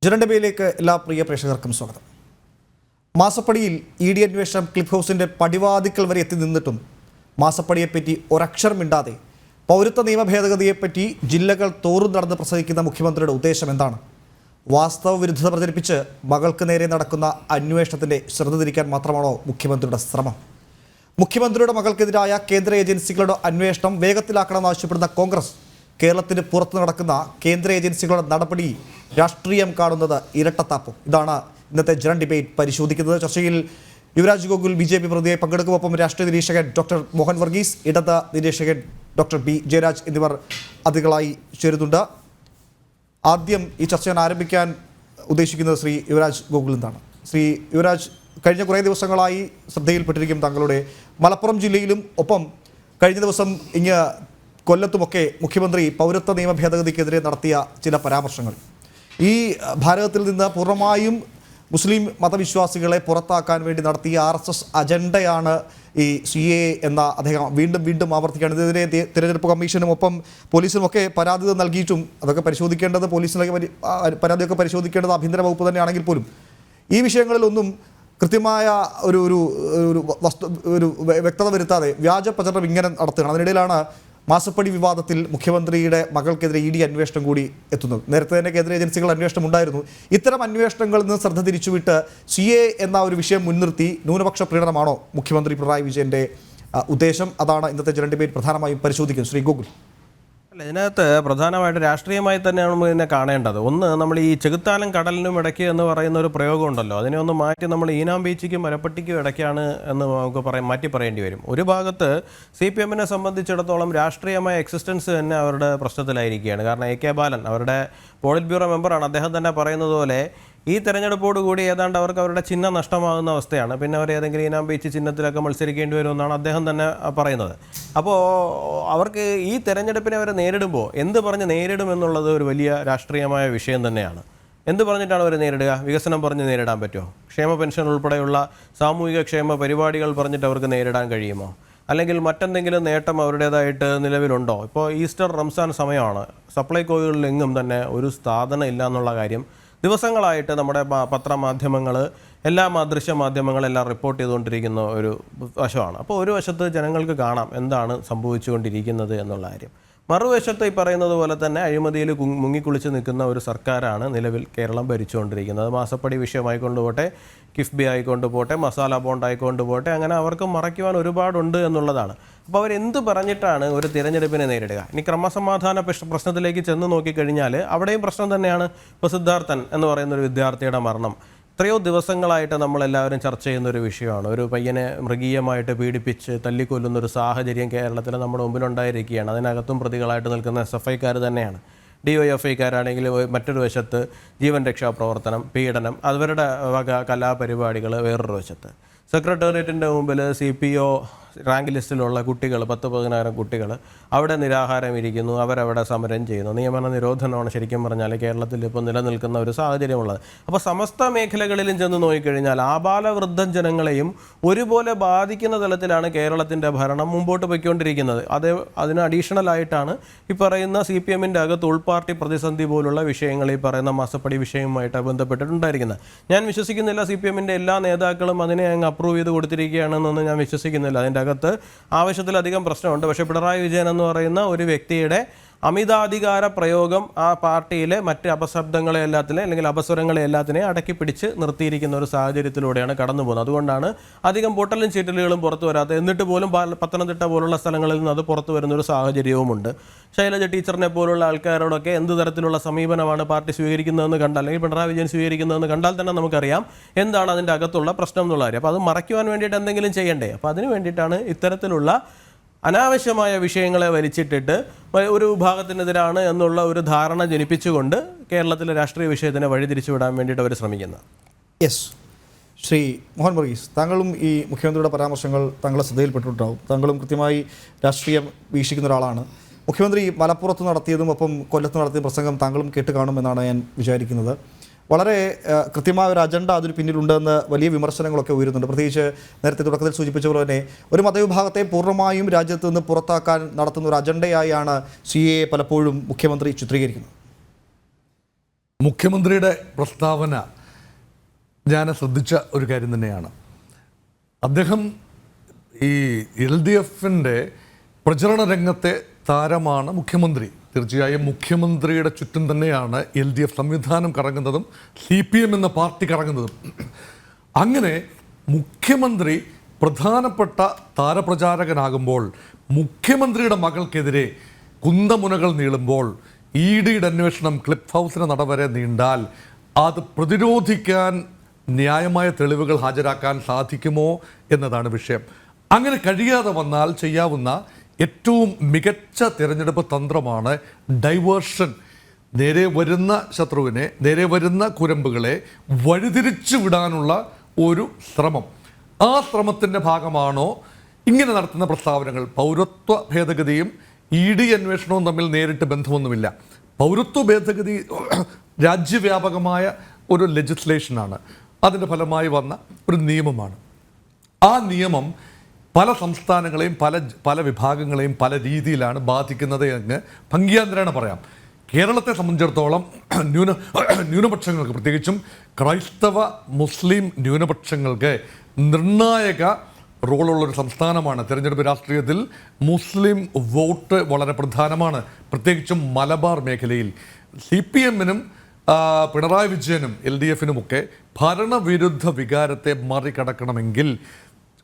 ജനഡബയിലേക്ക് എല്ലാ പ്രിയ പ്രേക്ഷകർക്കും സ്വാഗതം. മാസപ്പടിയിൽ ഇ.ഡി. അന്വേഷണം ക്ലിഫ് ഹൗസിൻ്റെ പടിവാതിക്കൽ വരെ എത്തി നിന്നിട്ടും മാസപ്പടിയെപ്പറ്റി ഒരക്ഷരം മിണ്ടാതെ പൗരത്വ നിയമ ഭേദഗതിയെപ്പറ്റി ജില്ലകൾ തോറും നടന്ന് പ്രസംഗിക്കുന്ന മുഖ്യമന്ത്രിയുടെ ഉദ്ദേശം എന്താണ്? വാസ്തവ വിരുദ്ധത പ്രചരിപ്പിച്ച് മകൾക്ക് നേരെ നടക്കുന്ന അന്വേഷണത്തിൻ്റെ ശ്രദ്ധ തിരിക്കാൻ മാത്രമാണോ മുഖ്യമന്ത്രിയുടെ ശ്രമം? മുഖ്യമന്ത്രിയുടെ മകൾക്കെതിരായ കേന്ദ്ര ഏജൻസികളുടെ അന്വേഷണം വേഗത്തിലാക്കണമെന്ന് ആവശ്യപ്പെടുന്ന കോൺഗ്രസ് കേരളത്തിന് പുറത്ത് നടക്കുന്ന കേന്ദ്ര ഏജൻസികളുടെ നടപടി രാഷ്ട്രീയം കാണുന്നത് ഇരട്ടത്താപ്പ്. ഇതാണ് ഇന്നത്തെ ജനറൽ ഡിബേറ്റ് പരിശോധിക്കുന്നത്. ചർച്ചയിൽ യുവരാജ് ഗോകുൽ BJP പ്രതിനിധിയായി പങ്കെടുക്കുമൊപ്പം രാഷ്ട്രീയ നിരീക്ഷകൻ ഡോക്ടർ മോഹൻ വർഗീസ്, ഇടത് നിരീക്ഷകൻ ഡോക്ടർ B. ജയരാജ് എന്നിവർ അതിഥികളായി ചേരുന്നുണ്ട്. ആദ്യം ഈ ചർച്ച ഞാൻ ആരംഭിക്കാൻ ഉദ്ദേശിക്കുന്നത് ശ്രീ യുവരാജ് ഗോകുൽ എന്നാണ്. ശ്രീ യുവരാജ്, കഴിഞ്ഞ കുറേ ദിവസങ്ങളായി ശ്രദ്ധയിൽപ്പെട്ടിരിക്കും താങ്കളുടെ മലപ്പുറം ജില്ലയിലും ഒപ്പം കഴിഞ്ഞ ദിവസം ഇങ്ങ് കൊല്ലത്തുമൊക്കെ മുഖ്യമന്ത്രി പൗരത്വ നിയമ ഭേദഗതിക്കെതിരെ നടത്തിയ ചില പരാമർശങ്ങൾ. ഈ ഭാരതത്തിൽ നിന്ന് പൂർണ്ണമായും മുസ്ലിം മതവിശ്വാസികളെ പുറത്താക്കാൻ വേണ്ടി നടത്തിയ RSS അജണ്ടയാണ് ഈ CAA എന്ന അദ്ദേഹം വീണ്ടും ആവർത്തിക്കുകയാണ്. ഇതിനെതിരെ തിരഞ്ഞെടുപ്പ് കമ്മീഷനും ഒപ്പം പോലീസിനും ഒക്കെ പരാതി നൽകിയിട്ടും അതൊക്കെ പരിശോധിക്കേണ്ടത് പോലീസിനൊക്കെ പരാതിയൊക്കെ പരിശോധിക്കേണ്ടത് ആഭ്യന്തര വകുപ്പ് തന്നെയാണെങ്കിൽ പോലും ഈ വിഷയങ്ങളിലൊന്നും കൃത്യമായ ഒരു വ്യക്തത വരുത്താതെ വ്യാജ പ്രചരണം ഇങ്ങനെ നടത്തുകയാണ്. അതിനിടയിലാണ് മാസപ്പടി വിവാദത്തിൽ മുഖ്യമന്ത്രിയുടെ മകൾക്കെതിരെ ED അന്വേഷണം കൂടി എത്തുന്നത്. നേരത്തെ തന്നെ കേന്ദ്ര ഏജൻസികൾ അന്വേഷണം ഉണ്ടായിരുന്നു. ഇത്തരം അന്വേഷണങ്ങളിൽ നിന്ന് ശ്രദ്ധ തിരിച്ചുവിട്ട് CAA എന്ന ഒരു വിഷയം മുൻനിർത്തി ന്യൂനപക്ഷ പ്രീണനമാണോ മുഖ്യമന്ത്രി പിണറായി വിജയൻ്റെ ഉദ്ദേശം? അതാണ് ഇന്നത്തെ ജനറൽ ഡിബേറ്റ് പ്രധാനമായും പരിശോധിക്കുന്നത്. ശ്രീ ഗോകുൽ. അല്ല, ഇതിനകത്ത് പ്രധാനമായിട്ട് രാഷ്ട്രീയമായി തന്നെയാണ് നമ്മൾ ഇതിനെ കാണേണ്ടത്. ഒന്ന്, നമ്മൾ ഈ ചെകുത്താനും കടലിനും ഇടയ്ക്ക് എന്ന് പറയുന്ന ഒരു പ്രയോഗം ഉണ്ടല്ലോ, അതിനെ ഒന്ന് മാറ്റി നമ്മൾ ഈനാം ബീച്ചിക്കും മരപ്പട്ടിക്കും ഇടയ്ക്കാണ് എന്ന് നമുക്ക് മാറ്റി പറയേണ്ടി വരും. ഒരു ഭാഗത്ത് CPM-നെ സംബന്ധിച്ചിടത്തോളം രാഷ്ട്രീയമായ എക്സിസ്റ്റൻസ് തന്നെ അവരുടെ പ്രശ്നത്തിലായിരിക്കുകയാണ്. കാരണം AK ബാലൻ അവരുടെ പോളിറ്റ് ബ്യൂറോ മെമ്പറാണ്. അദ്ദേഹം തന്നെ പറയുന്നത് പോലെ ഈ തെരഞ്ഞെടുപ്പോടുകൂടി ഏതാണ്ട് അവർക്ക് അവരുടെ ചിഹ്നം നഷ്ടമാകുന്ന അവസ്ഥയാണ്. പിന്നെ അവർ ഏതെങ്കിലും ഈനാം ബീച്ച് ചിഹ്നത്തിലൊക്കെ മത്സരിക്കേണ്ടി വരുമെന്നാണ് അദ്ദേഹം തന്നെ പറയുന്നത്. അപ്പോൾ അവർക്ക് ഈ തെരഞ്ഞെടുപ്പിനെ അവർ നേരിടുമ്പോൾ എന്ത് പറഞ്ഞ് നേരിടുമെന്നുള്ളത് ഒരു വലിയ രാഷ്ട്രീയമായ വിഷയം തന്നെയാണ്. എന്ത് പറഞ്ഞിട്ടാണ് അവർ നേരിടുക? വികസനം പറഞ്ഞ് നേരിടാൻ പറ്റുമോ? ക്ഷേമ പെൻഷൻ ഉൾപ്പെടെയുള്ള സാമൂഹിക ക്ഷേമ പരിപാടികൾ പറഞ്ഞിട്ട് അവർക്ക് നേരിടാൻ കഴിയുമോ? അല്ലെങ്കിൽ മറ്റെന്തെങ്കിലും നേട്ടം അവരുടേതായിട്ട് നിലവിലുണ്ടോ? ഇപ്പോൾ ഈസ്റ്റർ റംസാൻ സമയമാണ്. സപ്ലൈകോകളിലെങ്ങും തന്നെ ഒരു സ്ഥാപനം ഇല്ല എന്നുള്ള കാര്യം ദിവസങ്ങളായിട്ട് നമ്മുടെ പത്രമാധ്യമങ്ങൾ എല്ലാ ദൃശ്യമാധ്യമങ്ങളെല്ലാം റിപ്പോർട്ട് ചെയ്തുകൊണ്ടിരിക്കുന്ന ഒരു വശമാണ്. അപ്പോൾ ഒരു വശത്ത് ജനങ്ങൾക്ക് കാണാം എന്താണ് സംഭവിച്ചുകൊണ്ടിരിക്കുന്നത് എന്നുള്ള കാര്യം. മറുവശത്ത് ഈ പറയുന്നത് പോലെ തന്നെ അഴിമതിയിൽ മുങ്ങിക്കുളിച്ച് നിൽക്കുന്ന ഒരു സർക്കാരാണ് നിലവിൽ കേരളം ഭരിച്ചുകൊണ്ടിരിക്കുന്നത്. മാസപ്പടി വിഷയമായിക്കൊണ്ട് പോട്ടെ, കിഫ്ബി ആയിക്കൊണ്ട് പോട്ടെ, മസാല ബോണ്ട് ആയിക്കൊണ്ട് പോട്ടെ, അങ്ങനെ അവർക്ക് മറയ്ക്കുവാൻ ഒരുപാടുണ്ട് എന്നുള്ളതാണ്. അപ്പോൾ അവരെന്ത് പറഞ്ഞിട്ടാണ് ഒരു തിരഞ്ഞെടുപ്പിനെ നേരിടുക? ഇനി ക്രമസമാധാന പ്രശ്നത്തിലേക്ക് ചെന്ന് നോക്കിക്കഴിഞ്ഞാൽ അവിടെയും പ്രശ്നം തന്നെയാണ്. ഇപ്പോൾ സിദ്ധാർത്ഥൻ എന്ന് പറയുന്ന ഒരു വിദ്യാർത്ഥിയുടെ മരണം എത്രയോ ദിവസങ്ങളായിട്ട് നമ്മളെല്ലാവരും ചർച്ച ചെയ്യുന്നൊരു വിഷയമാണ്. ഒരു പയ്യനെ മൃഗീയമായിട്ട് പീഡിപ്പിച്ച് തല്ലിക്കൊല്ലുന്നൊരു സാഹചര്യം കേരളത്തിൽ നമ്മുടെ മുമ്പിലുണ്ടായിരിക്കുകയാണ്. അതിനകത്തും പ്രതികളായിട്ട് നിൽക്കുന്ന SFIക്കാർ തന്നെയാണ്. DYFIക്കാരാണെങ്കിൽ മറ്റൊരു വശത്ത് ജീവൻ രക്ഷാപ്രവർത്തനം, പീഡനം, അവരുടെ വക കലാപരിപാടികൾ വേറൊരു വശത്ത്. സെക്രട്ടേറിയറ്റിൻ്റെ മുമ്പിൽ CPO റാങ്ക് ലിസ്റ്റിലുള്ള കുട്ടികൾ 10-15 കുട്ടികൾ അവിടെ നിരാഹാരം ഇരിക്കുന്നു, അവരവിടെ സമരം ചെയ്യുന്നു. നിയമന നിരോധനമാണ് ശരിക്കും പറഞ്ഞാൽ കേരളത്തിൽ ഇപ്പോൾ നിലനിൽക്കുന്ന ഒരു സാഹചര്യമുള്ളത്. അപ്പോൾ സമസ്ത മേഖലകളിലും ചെന്ന് നോക്കിക്കഴിഞ്ഞാൽ ആബാലവൃദ്ധം ജനങ്ങളെയും ഒരുപോലെ ബാധിക്കുന്ന തലത്തിലാണ് കേരളത്തിൻ്റെ ഭരണം മുമ്പോട്ട് പോയിക്കൊണ്ടിരിക്കുന്നത്. അതിന് അഡീഷണലായിട്ടാണ് ഈ പറയുന്ന CPM-ൻ്റെ അകത്ത് ഉൾപാർട്ടി പ്രതിസന്ധി പോലുള്ള വിഷയങ്ങൾ ഈ പറയുന്ന മാസപ്പടി വിഷയവുമായിട്ട് ബന്ധപ്പെട്ടിട്ടുണ്ടായിരിക്കുന്നത്. ഞാൻ വിശ്വസിക്കുന്നില്ല CPM-ൻ്റെ എല്ലാ നേതാക്കളും അതിനെ അങ്ങ് അപ്രൂവ് ചെയ്ത് കൊടുത്തിരിക്കുകയാണെന്നൊന്നും ഞാൻ വിശ്വസിക്കുന്നില്ല. അതിൻ്റെ അകത്ത് ആവശ്യത്തിലധികം പ്രശ്നമുണ്ട്. പക്ഷേ പിണറായി വിജയൻ എന്ന് പറയുന്ന ഒരു വ്യക്തിയുടെ അമിതാധികാര പ്രയോഗം ആ പാർട്ടിയിലെ മറ്റ് അപശബ്ദങ്ങളെ എല്ലാത്തിനെ അല്ലെങ്കിൽ അപസ്വരങ്ങളെ എല്ലാത്തിനെ അടക്കി പിടിച്ച് നിർത്തിയിരിക്കുന്ന ഒരു സാഹചര്യത്തിലൂടെയാണ് കടന്നു പോകുന്നത്. അതുകൊണ്ടാണ് അധികം പൊട്ടലും ചീറ്റലുകളും പുറത്തു വരാത്തത്. എന്നിട്ട് പോലും പത്തനംതിട്ട പോലുള്ള സ്ഥലങ്ങളിൽ നിന്ന് അത് പുറത്തു വരുന്നൊരു സാഹചര്യവുമുണ്ട്. ശൈലജ ടീച്ചറിനെ പോലുള്ള ആൾക്കാരോടൊക്കെ എന്ത് തരത്തിലുള്ള സമീപനമാണ് പാർട്ടി സ്വീകരിക്കുന്നതെന്ന് കണ്ടാൽ, അല്ലെങ്കിൽ പിണറായി വിജയൻ സ്വീകരിക്കുന്നതെന്ന് കണ്ടാൽ തന്നെ നമുക്കറിയാം എന്താണ് അതിൻ്റെ അകത്തുള്ള പ്രശ്നം എന്നുള്ള കാര്യം. അപ്പോൾ അത് മറയ്ക്കുവാൻ വേണ്ടിയിട്ട് എന്തെങ്കിലും ചെയ്യണ്ടേ? അപ്പോൾ അതിന് വേണ്ടിയിട്ടാണ് ഇത്തരത്തിലുള്ള അനാവശ്യമായ വിഷയങ്ങളെ വലിച്ചിട്ടിട്ട് ഒരു വിഭാഗത്തിനെതിരാണ് എന്നുള്ള ഒരു ധാരണ ജനിപ്പിച്ചുകൊണ്ട് കേരളത്തിലെ രാഷ്ട്രീയ വിഷയത്തിനെ വഴിതിരിച്ചു വിടാൻ വേണ്ടിയിട്ട് അവർ ശ്രമിക്കുന്നത്. യെസ്, ശ്രീ മോഹൻ വർഗീസ്, താങ്കളും ഈ മുഖ്യമന്ത്രിയുടെ പരാമർശങ്ങൾ താങ്കളെ ശ്രദ്ധയിൽപ്പെട്ടിട്ടുണ്ടാവും. താങ്കളും കൃത്യമായി രാഷ്ട്രീയം വീക്ഷിക്കുന്ന ഒരാളാണ്. മുഖ്യമന്ത്രി മലപ്പുറത്ത് നടത്തിയതും ഒപ്പം കൊല്ലത്ത് നടത്തിയ പ്രസംഗം താങ്കളും കേട്ട് കാണുമെന്നാണ് ഞാൻ വിചാരിക്കുന്നത്. വളരെ കൃത്യമായ ഒരു അജണ്ട അതിന് പിന്നിലുണ്ടെന്ന് വലിയ വിമർശനങ്ങളൊക്കെ ഉയരുന്നുണ്ട്. പ്രത്യേകിച്ച് നേരത്തെ തുടക്കത്തിൽ സൂചിപ്പിച്ച പോലെ തന്നെ ഒരു മതവിഭാഗത്തെ പൂർണ്ണമായും രാജ്യത്ത് നിന്ന് പുറത്താക്കാൻ നടത്തുന്ന ഒരു അജണ്ടയായാണ് CAA പലപ്പോഴും മുഖ്യമന്ത്രി ചിത്രീകരിക്കുന്നത്. മുഖ്യമന്ത്രിയുടെ പ്രസ്താവന ഞാൻ ശ്രദ്ധിച്ച ഒരു കാര്യം തന്നെയാണ്. അദ്ദേഹം ഈ LDFന്റെ പ്രചരണ രംഗത്തെ താരമാണ് മുഖ്യമന്ത്രി. തീർച്ചയായും മുഖ്യമന്ത്രിയുടെ ചുറ്റും തന്നെയാണ് LDF സംവിധാനം കറങ്ങുന്നതും CPM എന്ന പാർട്ടി കറങ്ങുന്നതും. അങ്ങനെ മുഖ്യമന്ത്രി പ്രധാനപ്പെട്ട താരപ്രചാരകനാകുമ്പോൾ, മുഖ്യമന്ത്രിയുടെ മകൾക്കെതിരെ കുന്തമുനകൾ നീളുമ്പോൾ, EDയുടെ അന്വേഷണം ക്ലിഫ് ഹൗസിന് നടവരെ നീണ്ടാൽ അത് പ്രതിരോധിക്കാൻ ന്യായമായ തെളിവുകൾ ഹാജരാക്കാൻ സാധിക്കുമോ എന്നതാണ് വിഷയം. അങ്ങനെ കഴിയാതെ വന്നാൽ ചെയ്യാവുന്ന ഏറ്റവും മികച്ച തിരഞ്ഞെടുപ്പ് തന്ത്രമാണ് ഡൈവേർഷൻ. നേരെ വരുന്ന ശത്രുവിനെ, നേരെ വരുന്ന കുരമ്പുകളെ വഴിതിരിച്ചു വിടാനുള്ള ഒരു ശ്രമം. ആ ശ്രമത്തിൻ്റെ ഭാഗമാണോ ഇങ്ങനെ നടത്തുന്ന പ്രസ്താവനകൾ? പൗരത്വ ഭേദഗതിയും ED അന്വേഷണവും തമ്മിൽ നേരിട്ട് ബന്ധമൊന്നുമില്ല. പൗരത്വ ഭേദഗതി രാജ്യവ്യാപകമായ ഒരു ലെജിസ്ലേഷനാണ്. അതിൻ്റെ ഫലമായി വന്ന ഒരു നിയമമാണ്. ആ നിയമം പല സംസ്ഥാനങ്ങളെയും പല വിഭാഗങ്ങളെയും പല രീതിയിലാണ് ബാധിക്കുന്നത് എന്ന് ഭംഗ്യാന്തരേണ പറയാം. കേരളത്തെ സംബന്ധിച്ചിടത്തോളം ന്യൂനപക്ഷങ്ങൾക്ക്, പ്രത്യേകിച്ചും ക്രൈസ്തവ മുസ്ലിം ന്യൂനപക്ഷങ്ങൾക്ക് നിർണായക റോളുള്ളൊരു സംസ്ഥാനമാണ്. തിരഞ്ഞെടുപ്പ് രാഷ്ട്രീയത്തിൽ മുസ്ലിം വോട്ട് വളരെ പ്രധാനമാണ്, പ്രത്യേകിച്ചും മലബാർ മേഖലയിൽ. CPMനും പിണറായി വിജയനും LDFനുമൊക്കെ ഭരണവിരുദ്ധ വികാരത്തെ മറികടക്കണമെങ്കിൽ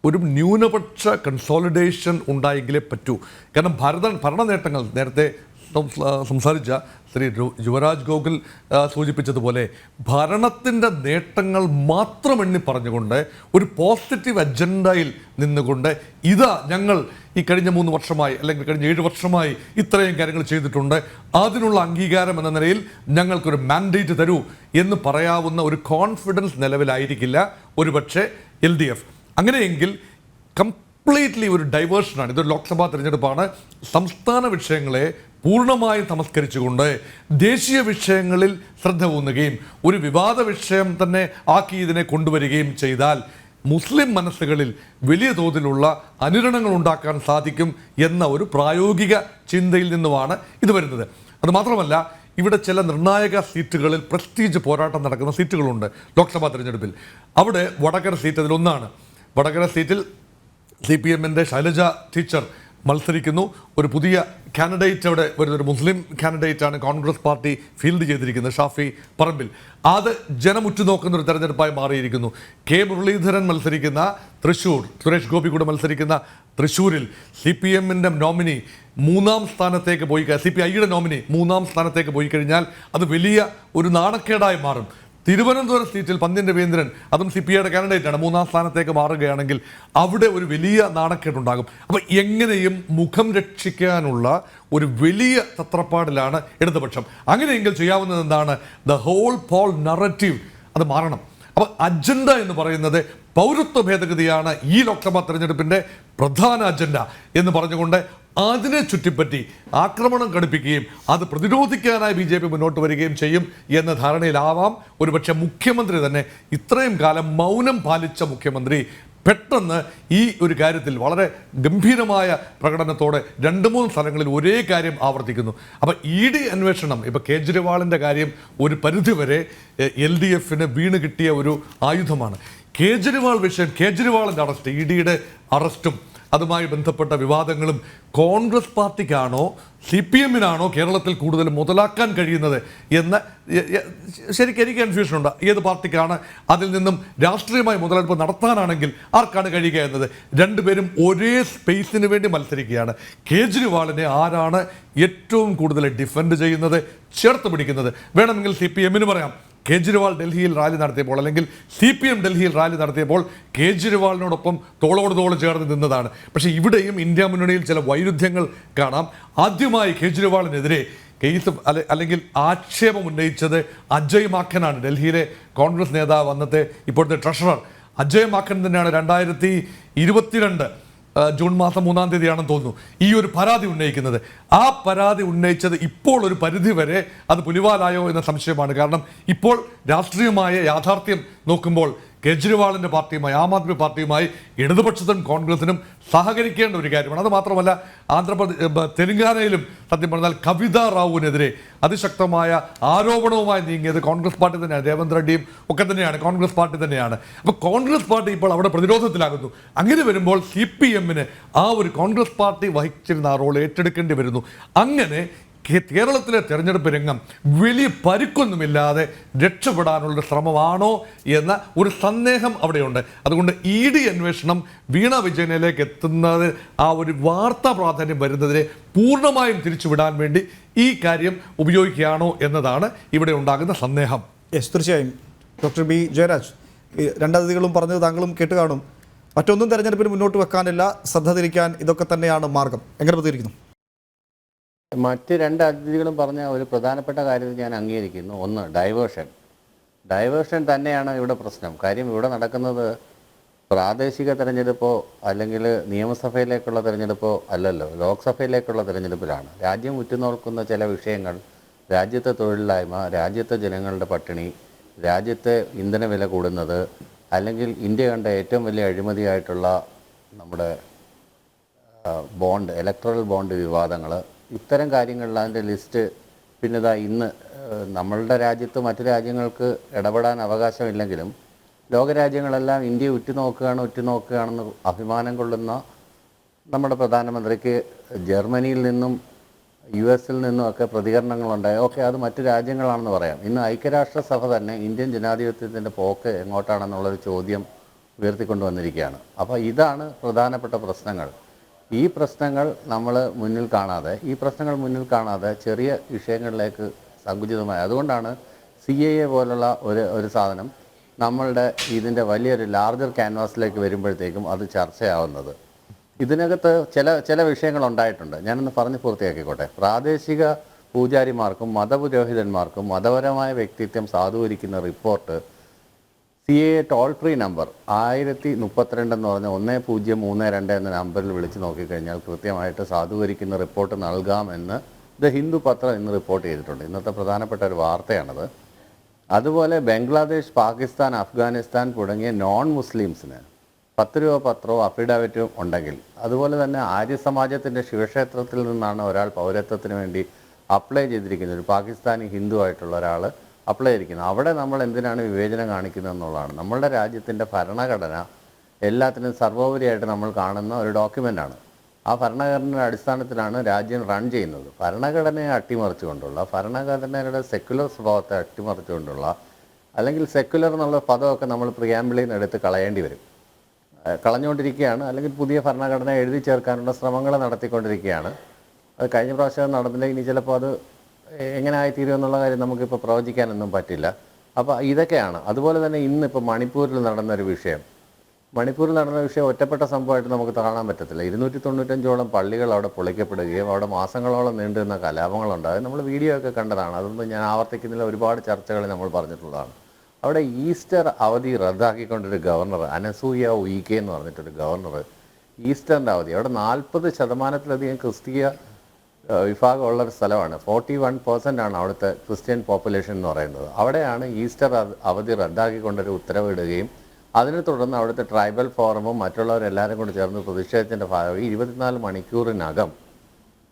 ഒരു ന്യൂനപക്ഷ കൺസോളിഡേഷൻ ഉണ്ടായെങ്കിലേ പറ്റൂ. കാരണം ഭരണ നേട്ടങ്ങൾ നേരത്തെ സംസാരിച്ച ശ്രീ യുവരാജ് ഗോകുൽ സൂചിപ്പിച്ചതുപോലെ ഭരണത്തിൻ്റെ നേട്ടങ്ങൾ മാത്രം എണ്ണി പറഞ്ഞുകൊണ്ട് ഒരു പോസിറ്റീവ് അജണ്ടയിൽ നിന്നുകൊണ്ട് ഇതാ ഞങ്ങൾ ഈ കഴിഞ്ഞ 3 വർഷമായി അല്ലെങ്കിൽ കഴിഞ്ഞ 7 വർഷമായി ഇത്രയും കാര്യങ്ങൾ ചെയ്തിട്ടുണ്ട്, അതിനുള്ള അംഗീകാരം എന്ന നിലയിൽ ഞങ്ങൾക്കൊരു മാൻഡേറ്റ് തരൂ എന്ന് പറയാവുന്ന ഒരു കോൺഫിഡൻസ് നിലവിലായിരിക്കില്ല ഒരുപക്ഷെ LDF. അങ്ങനെയെങ്കിൽ കംപ്ലീറ്റ്ലി ഒരു ഡൈവേർഷനാണ്. ഇതൊരു ലോക്സഭാ തിരഞ്ഞെടുപ്പാണ്. സംസ്ഥാന വിഷയങ്ങളെ പൂർണ്ണമായും തമസ്കരിച്ചുകൊണ്ട് ദേശീയ വിഷയങ്ങളിൽ ശ്രദ്ധ ഊന്നുകയും ഒരു വിവാദ വിഷയം തന്നെ ആക്കി ഇതിനെ കൊണ്ടുവരികയും ചെയ്താൽ മുസ്ലിം മനസ്സുകളിൽ വലിയ തോതിലുള്ള അനുരണങ്ങൾ ഉണ്ടാക്കാൻ സാധിക്കും എന്ന ഒരു പ്രായോഗിക ചിന്തയിൽ നിന്നുമാണ് ഇത് വരുന്നത്. അതുമാത്രമല്ല, ഇവിടെ ചില നിർണായക സീറ്റുകളിൽ പ്രസ്റ്റീജ് പോരാട്ടം നടക്കുന്ന സീറ്റുകളുണ്ട് ലോക്സഭാ തിരഞ്ഞെടുപ്പിൽ. അവിടെ വടകര സീറ്റ് അതിലൊന്നാണ്. വടകര സീറ്റിൽ CPMന്റെ ശൈലജ ടീച്ചർ മത്സരിക്കുന്നു. ഒരു പുതിയ കാൻഡിഡേറ്റ് അവിടെ വരുന്നൊരു മുസ്ലിം കാൻഡിഡേറ്റാണ് കോൺഗ്രസ് പാർട്ടി ഫീൽഡ് ചെയ്തിരിക്കുന്നത്, ഷാഫി പറമ്പിൽ. അത് ജനം ഉറ്റുനോക്കുന്ന ഒരു തെരഞ്ഞെടുപ്പായി മാറിയിരിക്കുന്നു. മുരളീധരൻ മത്സരിക്കുന്ന തൃശ്ശൂർ, സുരേഷ് ഗോപി കൂടെ മത്സരിക്കുന്ന തൃശ്ശൂരിൽ CPMന്റെ നോമിനി 3ാം സ്ഥാനത്തേക്ക് പോയി, CPIയുടെ നോമിനി 3ാം സ്ഥാനത്തേക്ക് പോയി കഴിഞ്ഞാൽ അത് വലിയ ഒരു നാണക്കേടായി മാറും. തിരുവനന്തപുരം സീറ്റിൽ പന്ന്യൻ രവീന്ദ്രൻ, അതും CPIയുടെ കാൻഡിഡേറ്റാണ്, 3ാം സ്ഥാനത്തേക്ക് മാറുകയാണെങ്കിൽ അവിടെ ഒരു വലിയ നാണക്കേടുണ്ടാകും. അപ്പോൾ എങ്ങനെയും മുഖം രക്ഷിക്കാനുള്ള ഒരു വലിയ തത്രപ്പാടിലാണ് ഇടതുപക്ഷം. അങ്ങനെയെങ്കിൽ ചെയ്യാവുന്നത് എന്താണ്? ദ ഹോൾ പോൾ നറേറ്റീവ് അത് മാറണം. അപ്പോൾ അജണ്ട എന്ന് പറയുന്നത് പൗരത്വ ഭേദഗതിയാണ് ഈ ലോക്സഭാ തെരഞ്ഞെടുപ്പിൻ്റെ പ്രധാന അജണ്ട എന്ന് പറഞ്ഞുകൊണ്ട് അതിനെ ചുറ്റിപ്പറ്റി ആക്രമണം ഘടിപ്പിക്കുകയും അത് പ്രതിരോധിക്കാനായി BJP മുന്നോട്ട് വരികയും ചെയ്യും എന്ന ധാരണയിലാവാം ഒരുപക്ഷെ മുഖ്യമന്ത്രി തന്നെ. ഇത്രയും കാലം മൗനം പാലിച്ച മുഖ്യമന്ത്രി പെട്ടെന്ന് ഈ ഒരു കാര്യത്തിൽ വളരെ ഗംഭീരമായ പ്രകടനത്തോടെ 2-3 സ്ഥലങ്ങളിൽ ഒരേ കാര്യം ആവർത്തിക്കുന്നു. അപ്പോൾ ED അന്വേഷണം, ഇപ്പോൾ കേജ്രിവാളിൻ്റെ കാര്യം ഒരു പരിധിവരെ LDFന് വീണ് കിട്ടിയ ഒരു ആയുധമാണ്. കേജ്രിവാൾ വിഷയം, കേജ്രിവാളിൻ്റെ അറസ്റ്റ്, EDയുടെ അറസ്റ്റും അതുമായി ബന്ധപ്പെട്ട വിവാദങ്ങളും കോൺഗ്രസ് പാർട്ടിക്കാണോ CPMനാണോ കേരളത്തിൽ കൂടുതൽ മുതലാക്കാൻ കഴിയുന്നത് എന്ന് ശരിക്കും എനിക്ക് കൺഫ്യൂഷനുണ്ട്. ഏത് പാർട്ടിക്കാണ് അതിൽ നിന്നും രാഷ്ട്രീയമായി മുതലെടുപ്പ് നടത്താനാണെങ്കിൽ ആർക്കാണ് കഴിയുക എന്നത്. രണ്ടുപേരും ഒരേ സ്പേസിന് വേണ്ടി മത്സരിക്കുകയാണ്. കേജ്രിവാളിനെ ആരാണ് ഏറ്റവും കൂടുതൽ ഡിഫെൻഡ് ചെയ്യുന്നത്, ചേർത്ത് പിടിക്കുന്നത്? വേണമെങ്കിൽ CPMന് പറയാം, കേജ്രിവാൾ ഡൽഹിയിൽ റാലി നടത്തിയപ്പോൾ അല്ലെങ്കിൽ CPM ഡൽഹിയിൽ റാലി നടത്തിയപ്പോൾ കേജ്രിവാളിനോടൊപ്പം തോളോട് തോൾ ചേർന്ന് നിന്നതാണ്. പക്ഷേ ഇവിടെയും ഇന്ത്യ മുന്നണിയിൽ ചില വൈരുദ്ധ്യങ്ങൾ കാണാം. ആദ്യമായി കേജ്രിവാളിനെതിരെ കേസ് അല്ലെങ്കിൽ ആക്ഷേപം ഉന്നയിച്ചത് അജയ് മാക്കനാണ്. ഡൽഹിയിലെ കോൺഗ്രസ് നേതാവ്, അന്നത്തെ ഇപ്പോഴത്തെ ട്രഷറർ അജയ് മാക്കൻ തന്നെയാണ് 2022 ജൂൺ മാസം 3-ാം തീയതിയാണെന്ന് തോന്നുന്നു ഈ ഒരു പരാതി ഉന്നയിക്കുന്നത്. ആ പരാതി ഉന്നയിച്ചത് ഇപ്പോൾ ഒരു പരിധി വരെ അത് പുലിവാലായോ എന്ന സംശയമാണ്. കാരണം ഇപ്പോൾ രാഷ്ട്രീയമായ യാഥാർത്ഥ്യം നോക്കുമ്പോൾ കേജ്രിവാളിൻ്റെ പാർട്ടിയുമായി ആം ആദ്മി പാർട്ടിയുമായി ഇടതുപക്ഷത്തിനും കോൺഗ്രസിനും സഹകരിക്കേണ്ട ഒരു കാര്യമാണ്. അത് മാത്രമല്ല തെലങ്കാനയിലും സത്യം പറഞ്ഞാൽ കവിത റാവുവിനെതിരെ അതിശക്തമായ ആരോപണവുമായി നീങ്ങിയത് കോൺഗ്രസ് പാർട്ടി തന്നെയാണ്. രേവന്ത് റെഡ്ഡിയും ഒക്കെ തന്നെയാണ്, കോൺഗ്രസ് പാർട്ടി തന്നെയാണ്. അപ്പോൾ കോൺഗ്രസ് പാർട്ടി ഇപ്പോൾ അവിടെ പ്രതിരോധത്തിലാകുന്നു. അങ്ങനെ വരുമ്പോൾ CPM-ന് ആ ഒരു കോൺഗ്രസ് പാർട്ടി വഹിച്ചിരുന്ന ആ റോൾ ഏറ്റെടുക്കേണ്ടി വരുന്നു. അങ്ങനെ കേരളത്തിലെ തെരഞ്ഞെടുപ്പ് രംഗം വലിയ പരിക്കൊന്നുമില്ലാതെ രക്ഷപ്പെടാനുള്ള ശ്രമമാണോ എന്ന ഒരു സന്ദേഹം അവിടെയുണ്ട്. അതുകൊണ്ട് ED അന്വേഷണം വീണ വിജയനിലേക്ക് എത്തുന്നത് ആ ഒരു വാർത്താ പ്രാധാന്യം വരുന്നതിനെ പൂർണ്ണമായും തിരിച്ചുവിടാൻ വേണ്ടി ഈ കാര്യം ഉപയോഗിക്കുകയാണോ എന്നതാണ് ഇവിടെ ഉണ്ടാകുന്ന സന്ദേഹം. യെസ്, തീർച്ചയായും. Doctor B. ജയരാജ്, രണ്ടതിഥികളും പറഞ്ഞത് താങ്കളും കേട്ട് കാണും. മറ്റൊന്നും തെരഞ്ഞെടുപ്പിന് മുന്നോട്ട് വെക്കാനില്ല, ശ്രദ്ധ തിരിക്കാൻ ഇതൊക്കെ തന്നെയാണ് മാർഗം. എങ്ങനെ പ്രതികരിക്കുന്നു? മറ്റ് രണ്ട് അതിഥികളും പറഞ്ഞ ഒരു പ്രധാനപ്പെട്ട കാര്യത്തിൽ ഞാൻ അംഗീകരിക്കുന്നു. ഒന്ന്, ഡൈവേർഷൻ തന്നെയാണ് ഇവിടെ പ്രശ്നം. കാര്യം ഇവിടെ നടക്കുന്നത് പ്രാദേശിക തെരഞ്ഞെടുപ്പോ അല്ലെങ്കിൽ നിയമസഭയിലേക്കുള്ള തെരഞ്ഞെടുപ്പോ അല്ലല്ലോ, ലോക്സഭയിലേക്കുള്ള തെരഞ്ഞെടുപ്പിലാണ്. രാജ്യം ഉറ്റുനോക്കുന്ന ചില വിഷയങ്ങൾ, രാജ്യത്തെ തൊഴിലില്ലായ്മ, രാജ്യത്തെ ജനങ്ങളുടെ പട്ടിണി, രാജ്യത്തെ ഇന്ധന വില കൂടുന്നത്, അല്ലെങ്കിൽ ഇന്ത്യ കണ്ട ഏറ്റവും വലിയ അഴിമതിയായിട്ടുള്ള നമ്മുടെ ഇലക്ട്രൽ ബോണ്ട് വിവാദങ്ങൾ, ഇത്തരം കാര്യങ്ങളിൽ അതിൻ്റെ ലിസ്റ്റ്. പിന്നെ ഇന്ന് നമ്മളുടെ രാജ്യത്ത് മറ്റു രാജ്യങ്ങൾക്ക് ഇടപെടാൻ അവകാശമില്ലെങ്കിലും ലോകരാജ്യങ്ങളെല്ലാം ഇന്ത്യയെ ഉറ്റുനോക്കുകയാണെന്ന് അഭിമാനം കൊള്ളുന്ന നമ്മുടെ പ്രധാനമന്ത്രിക്ക് ജർമ്മനിയിൽ നിന്നും US-ൽ നിന്നും ഒക്കെ പ്രതികരണങ്ങളുണ്ടായി. ഓക്കെ, അത് മറ്റു രാജ്യങ്ങളാണെന്ന് പറയാം. ഇന്ന് ഐക്യരാഷ്ട്രസഭ തന്നെ ഇന്ത്യൻ ജനാധിപത്യത്തിൻ്റെ പോക്ക് എങ്ങോട്ടാണെന്നുള്ളൊരു ചോദ്യം ഉയർത്തിക്കൊണ്ടുവന്നിരിക്കുകയാണ്. അപ്പോൾ ഇതാണ് പ്രധാനപ്പെട്ട പ്രശ്നങ്ങൾ. ഈ പ്രശ്നങ്ങൾ മുന്നിൽ കാണാതെ ചെറിയ വിഷയങ്ങളിലേക്ക് സങ്കുചിതമായി, അതുകൊണ്ടാണ് CAA പോലുള്ള ഒരു സാധനം നമ്മളുടെ ഇതിൻ്റെ വലിയൊരു ലാർജർ ക്യാൻവാസിലേക്ക് വരുമ്പോഴത്തേക്കും അത് ചർച്ചയാവുന്നത്. ഇതിനകത്ത് ചില വിഷയങ്ങൾ ഉണ്ടായിട്ടുണ്ട്. ഞാനൊന്ന് പറഞ്ഞ് പൂർത്തിയാക്കിക്കോട്ടെ. പ്രാദേശിക പൂജാരിമാർക്കും മതപുരോഹിതന്മാർക്കും മതപരമായ വ്യക്തിത്വം സാധൂകരിക്കുന്ന report CAA toll free number 1032 എന്ന് പറഞ്ഞ 1032 എന്ന നമ്പറിൽ വിളിച്ച് നോക്കിക്കഴിഞ്ഞാൽ കൃത്യമായിട്ട് സാധൂകരിക്കുന്ന റിപ്പോർട്ട് നൽകാമെന്ന് ദ ഹിന്ദു പത്രം ഇന്ന് റിപ്പോർട്ട് ചെയ്തിട്ടുണ്ട്. ഇന്നത്തെ പ്രധാനപ്പെട്ട ഒരു വാർത്തയാണത്. അതുപോലെ ബംഗ്ലാദേശ്, പാകിസ്ഥാൻ, അഫ്ഗാനിസ്ഥാൻ തുടങ്ങിയ നോൺ മുസ്ലിംസിന് 10 രൂപ പത്രവും അഫിഡാവിറ്റും ഉണ്ടെങ്കിൽ, അതുപോലെ തന്നെ ആര്യസമാജത്തിൻ്റെ ശിവക്ഷേത്രത്തിൽ നിന്നാണ് ഒരാൾ പൗരത്വത്തിന് വേണ്ടി അപ്ലൈ ചെയ്തിരിക്കുന്നത്, ഒരു പാകിസ്ഥാനി ഹിന്ദു ആയിട്ടുള്ള ഒരാൾ അപ്ലൈ ചെയ്തിരിക്കുന്നത്. അവിടെ നമ്മൾ എന്തിനാണ് വിവേചനം കാണിക്കുന്നത് എന്നുള്ളതാണ്. നമ്മളുടെ രാജ്യത്തിൻ്റെ ഭരണഘടന എല്ലാത്തിനും സർവോപരിയായിട്ട് നമ്മൾ കാണുന്ന ഒരു ഡോക്യുമെൻ്റാണ്. ആ ഭരണഘടനയുടെ അടിസ്ഥാനത്തിലാണ് രാജ്യം റൺ ചെയ്യുന്നത്. ഭരണഘടനയെ അട്ടിമറിച്ചുകൊണ്ടുള്ള, ഭരണഘടനയുടെ സെക്യുലർ സ്വഭാവത്തെ അട്ടിമറിച്ചുകൊണ്ടുള്ള, അല്ലെങ്കിൽ സെക്യുലർ എന്നുള്ള പദമൊക്കെ നമ്മൾ പ്രിയാമ്പിളിൽ നിന്ന് എടുത്ത് കളഞ്ഞുകൊണ്ടിരിക്കുകയാണ്. അല്ലെങ്കിൽ പുതിയ ഭരണഘടന എഴുതി ചേർക്കാനുള്ള ശ്രമങ്ങൾ നടത്തിക്കൊണ്ടിരിക്കുകയാണ്. അത് കഴിഞ്ഞ പ്രാവശ്യം നടന്നില്ല, ഇനി ചിലപ്പോൾ അത് എങ്ങനെ ആയിത്തീരും എന്നുള്ള കാര്യം നമുക്കിപ്പോൾ പ്രവചിക്കാനൊന്നും പറ്റില്ല. അപ്പോൾ ഇതൊക്കെയാണ്. അതുപോലെ തന്നെ ഇന്നിപ്പോൾ മണിപ്പൂരിൽ നടന്നൊരു വിഷയം, ഒറ്റപ്പെട്ട സംഭവമായിട്ട് നമുക്ക് കാണാൻ പറ്റത്തില്ല. 295ഓളം പള്ളികൾ അവിടെ പൊളിക്കപ്പെടുകയും അവിടെ മാസങ്ങളോളം നീണ്ടുനിന്ന കലാപങ്ങളുണ്ടാകും. നമ്മൾ വീഡിയോ ഒക്കെ കണ്ടതാണ്, അതൊന്നും ഞാൻ ആവർത്തിക്കുന്നില്ല. ഒരുപാട് ചർച്ചകൾ നമ്മൾ പറഞ്ഞിട്ടുള്ളതാണ്. അവിടെ ഈസ്റ്റർ അവധി റദ്ദാക്കിക്കൊണ്ടൊരു ഗവർണർ, അനസൂയ ഉയിക്കെ എന്ന് പറഞ്ഞിട്ടൊരു ഗവർണർ, ഈസ്റ്ററിൻ്റെ അവധി, അവിടെ 40% ക്രിസ്തീയ വിഭാഗമുള്ളൊരു സ്ഥലമാണ്. 41% ആണ് അവിടുത്തെ ക്രിസ്ത്യൻ പോപ്പുലേഷൻ എന്ന് പറയുന്നത്. അവിടെയാണ് ഈസ്റ്റർ അവധി റദ്ദാക്കിക്കൊണ്ടൊരു ഉത്തരവിടുകയും അതിനെ തുടർന്ന് അവിടുത്തെ ട്രൈബൽ ഫോറമും മറ്റുള്ളവരെല്ലാവരും കൂടി ചേർന്ന് പ്രതിഷേധത്തിൻ്റെ ഭാഗമായി 24 മണിക്കൂറിനകം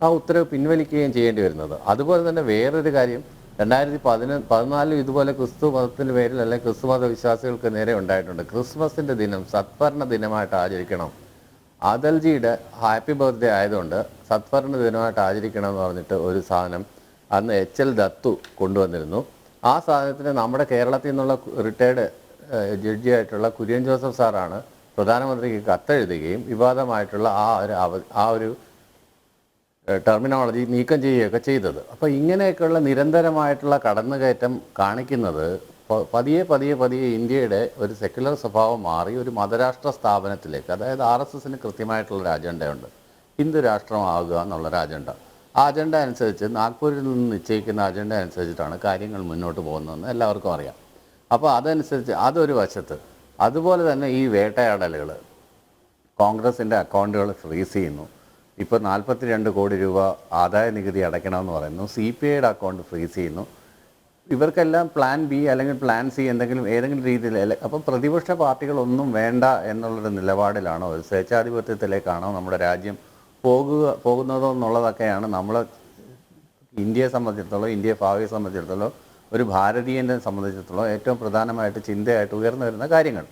ആ ഉത്തരവ് പിൻവലിക്കുകയും ചെയ്യേണ്ടി വരുന്നത്. അതുപോലെ തന്നെ വേറൊരു കാര്യം, 2014 ഇതുപോലെ ക്രിസ്തു മതത്തിൻ്റെ പേരിൽ അല്ലെങ്കിൽ ക്രിസ്തു മത വിശ്വാസികൾക്ക് നേരെ ഉണ്ടായിട്ടുണ്ട്. ക്രിസ്മസിൻ്റെ ദിനം സത്ഭരണ ദിനമായിട്ട് ആചരിക്കണം, അദൽജിയുടെ ഹാപ്പി ബർത്ത്ഡേ ആയതുകൊണ്ട് സത്ഭരണ ദിനമായിട്ട് ആചരിക്കണം എന്ന് പറഞ്ഞിട്ട് ഒരു സാധനം അന്ന് HL ദത്തു കൊണ്ടുവന്നിരുന്നു. ആ സാധനത്തിന് നമ്മുടെ കേരളത്തിൽ നിന്നുള്ള റിട്ടയർഡ് ജഡ്ജിയായിട്ടുള്ള കുര്യൻ ജോസഫ് സാറാണ് പ്രധാനമന്ത്രിക്ക് കത്തെഴുതുകയും വിവാദമായിട്ടുള്ള ആ ഒരു ടെർമിനോളജി നീക്കം ചെയ്യുകയൊക്കെ ചെയ്തത്. അപ്പോൾ ഇങ്ങനെയൊക്കെയുള്ള നിരന്തരമായിട്ടുള്ള കടന്നുകയറ്റം കാണിക്കുന്നത് പതിയെ ഇന്ത്യയുടെ ഒരു സെക്യുലർ സ്വഭാവം മാറി ഒരു മതരാഷ്ട്ര സ്ഥാപനത്തിലേക്ക്, അതായത് RSSന് കൃത്യമായിട്ടുള്ളൊരു അജണ്ടയുണ്ട്, ഹിന്ദു രാഷ്ട്രമാകുക എന്നുള്ളൊരു അജണ്ട. ആ അജണ്ട അനുസരിച്ച് നാഗ്പൂരിൽ നിന്ന് നിശ്ചയിക്കുന്ന അജണ്ട അനുസരിച്ചിട്ടാണ് കാര്യങ്ങൾ മുന്നോട്ട് പോകുന്നതെന്ന് എല്ലാവർക്കും അറിയാം. അപ്പോൾ അതനുസരിച്ച് അതൊരു വശത്ത്. അതുപോലെ തന്നെ ഈ വേട്ടയാടലുകൾ, കോൺഗ്രസിൻ്റെ അക്കൗണ്ടുകൾ ഫ്രീസ് ചെയ്യുന്നു. ഇപ്പോൾ 42 കോടി രൂപ ആദായ നികുതി അടയ്ക്കണമെന്ന് പറയുന്നു. CPIയുടെ അക്കൗണ്ട് ഫ്രീസ് ചെയ്യുന്നു. ഇവർക്കെല്ലാം പ്ലാൻ ബി അല്ലെങ്കിൽ പ്ലാൻ സി ഏതെങ്കിലും രീതിയിൽ അപ്പം പ്രതിപക്ഷ പാർട്ടികളൊന്നും വേണ്ട എന്നുള്ളൊരു നിലപാടിലാണോ, ഒരു സ്വേച്ഛാധിപത്യത്തിലേക്കാണോ നമ്മുടെ രാജ്യം പോകുന്നതോ എന്നുള്ളതൊക്കെയാണ് നമ്മൾ ഇന്ത്യയെ സംബന്ധിച്ചിടത്തോളം, ഇന്ത്യയെ ഭാവിയെ സംബന്ധിച്ചിടത്തോളം, ഒരു ഭാരതീയനെ സംബന്ധിച്ചിടത്തോളം ഏറ്റവും പ്രധാനമായിട്ട് ചിന്തയായിട്ട് ഉയർന്നു വരുന്ന കാര്യങ്ങൾ.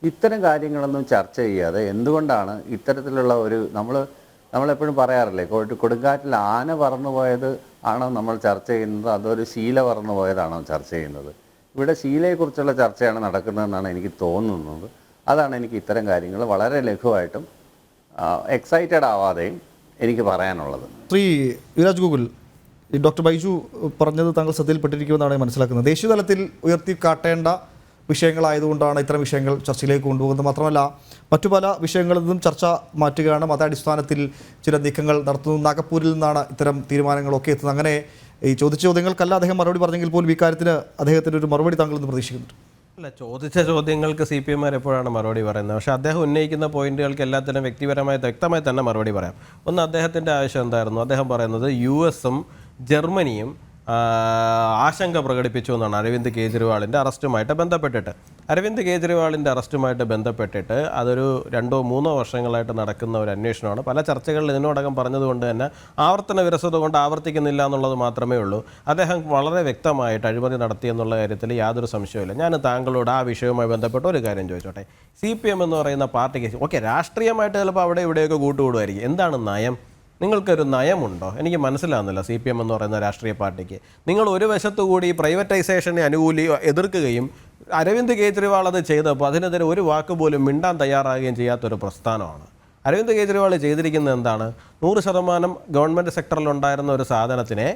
ഇത്തരം കാര്യങ്ങളൊന്നും ചർച്ച ചെയ്യാതെ എന്തുകൊണ്ടാണ് ഇത്തരത്തിലുള്ള ഒരു നമ്മളെപ്പോഴും പറയാറില്ലേ, കൊടുങ്കാറ്റിൽ ആന പറന്നുപോയത് ആണോ നമ്മൾ ചർച്ച ചെയ്യുന്നത്, അതൊരു ശീല പറന്നു പോയതാണോ ചർച്ച ചെയ്യുന്നത്? ഇവിടെ ശീലയെക്കുറിച്ചുള്ള ചർച്ചയാണ് നടക്കുന്നതെന്നാണ് എനിക്ക് തോന്നുന്നത്. അതാണ് എനിക്ക് ഇത്തരം കാര്യങ്ങൾ വളരെ ലഘുവായിട്ടും എക്സൈറ്റഡ് ആവാതെയും എനിക്ക് പറയാനുള്ളത്. ശ്രീ യുവരാജ് ഗോകുൽ, ഈ ഡോക്ടർ ബൈജു പറഞ്ഞത് താങ്കൾ ശ്രദ്ധയിൽപ്പെട്ടിരിക്കുമെന്നാണ് ഞാൻ മനസ്സിലാക്കുന്നത്. ദേശീയ തലത്തിൽ ഉയർത്തിക്കാട്ടേണ്ട വിഷയങ്ങളായതുകൊണ്ടാണ് ഇത്തരം വിഷയങ്ങൾ ചർച്ചയിലേക്ക് കൊണ്ടുപോകുന്നത്. മാത്രമല്ല മറ്റു പല വിഷയങ്ങളിൽ നിന്നും ചർച്ച മാറ്റുകയാണ്, മതാടിസ്ഥാനത്തിൽ ചില നീക്കങ്ങൾ നടത്തുന്നു. നാഗപ്പൂരിൽ നിന്നാണ് ഇത്തരം തീരുമാനങ്ങളൊക്കെ എത്തുന്നത്. അങ്ങനെ ഈ ചോദിച്ച ചോദ്യങ്ങൾക്കല്ല അദ്ദേഹം മറുപടി പറഞ്ഞെങ്കിൽ പോലും ഇക്കാര്യത്തിന് അദ്ദേഹത്തിൻ്റെ ഒരു മറുപടി താങ്കൾ ഇന്ന് പ്രതീക്ഷിക്കുന്നുണ്ട്. അല്ല, ചോദിച്ച ചോദ്യങ്ങൾക്ക് CPM എപ്പോഴാണ് മറുപടി പറയുന്നത്? പക്ഷേ അദ്ദേഹം ഉന്നയിക്കുന്ന പോയിന്റുകൾക്ക് എല്ലാത്തിനും വ്യക്തമായി തന്നെ മറുപടി പറയാം. ഒന്ന്, അദ്ദേഹത്തിൻ്റെ ആവശ്യം എന്തായിരുന്നു? അദ്ദേഹം പറയുന്നത് US-ഉം ജർമ്മനിയും ആശങ്ക പ്രകടിപ്പിച്ചു എന്നാണ് അരവിന്ദ് കെജ്രിവാളിൻ്റെ അറസ്റ്റുമായിട്ട് ബന്ധപ്പെട്ടിട്ട്. അരവിന്ദ് കെജ്രിവാളിൻ്റെ അറസ്റ്റുമായിട്ട് ബന്ധപ്പെട്ടിട്ട് അതൊരു 2-3 വർഷങ്ങളായിട്ട് നടക്കുന്ന ഒരു അന്വേഷണമാണ്. പല ചർച്ചകളിൽ ഇതിനോടകം പറഞ്ഞതുകൊണ്ട് തന്നെ ആവർത്തന വിരസത കൊണ്ട് ആവർത്തിക്കുന്നില്ല എന്നുള്ളത് മാത്രമേ ഉള്ളൂ. അദ്ദേഹം വളരെ വ്യക്തമായിട്ട് അഴിമതി നടത്തിയെന്നുള്ള കാര്യത്തിൽ യാതൊരു സംശയമില്ല. ഞാൻ താങ്കളോട് ആ വിഷയവുമായി ബന്ധപ്പെട്ട് ഒരു കാര്യം ചോദിച്ചോട്ടെ. CPM എന്ന് പറയുന്ന പാർട്ടിക്ക് രാഷ്ട്രീയമായിട്ട് ചിലപ്പോൾ അവിടെ ഇവിടെയൊക്കെ കൂട്ടുകൂടുമായിരിക്കും. എന്താണ് നയം? നിങ്ങൾക്കൊരു നയമുണ്ടോ? എനിക്ക് മനസ്സിലാകുന്നില്ല. CPM എന്ന് പറയുന്ന രാഷ്ട്രീയ പാർട്ടിക്ക് നിങ്ങൾ ഒരു വശത്തുകൂടി പ്രൈവറ്റൈസേഷനെ എതിർക്കുകയും അരവിന്ദ് കെജ്രിവാൾ അത് ചെയ്തപ്പോൾ അതിനെതിരെ ഒരു വാക്ക് പോലും മിണ്ടാൻ തയ്യാറാകുകയും ചെയ്യാത്തൊരു പ്രസ്ഥാനമാണ്. അരവിന്ദ് കെജ്രിവാൾ ചെയ്തിരിക്കുന്നത് എന്താണ്? 100% ഗവൺമെൻറ് സെക്ടറിലുണ്ടായിരുന്ന ഒരു സാധനത്തിനെ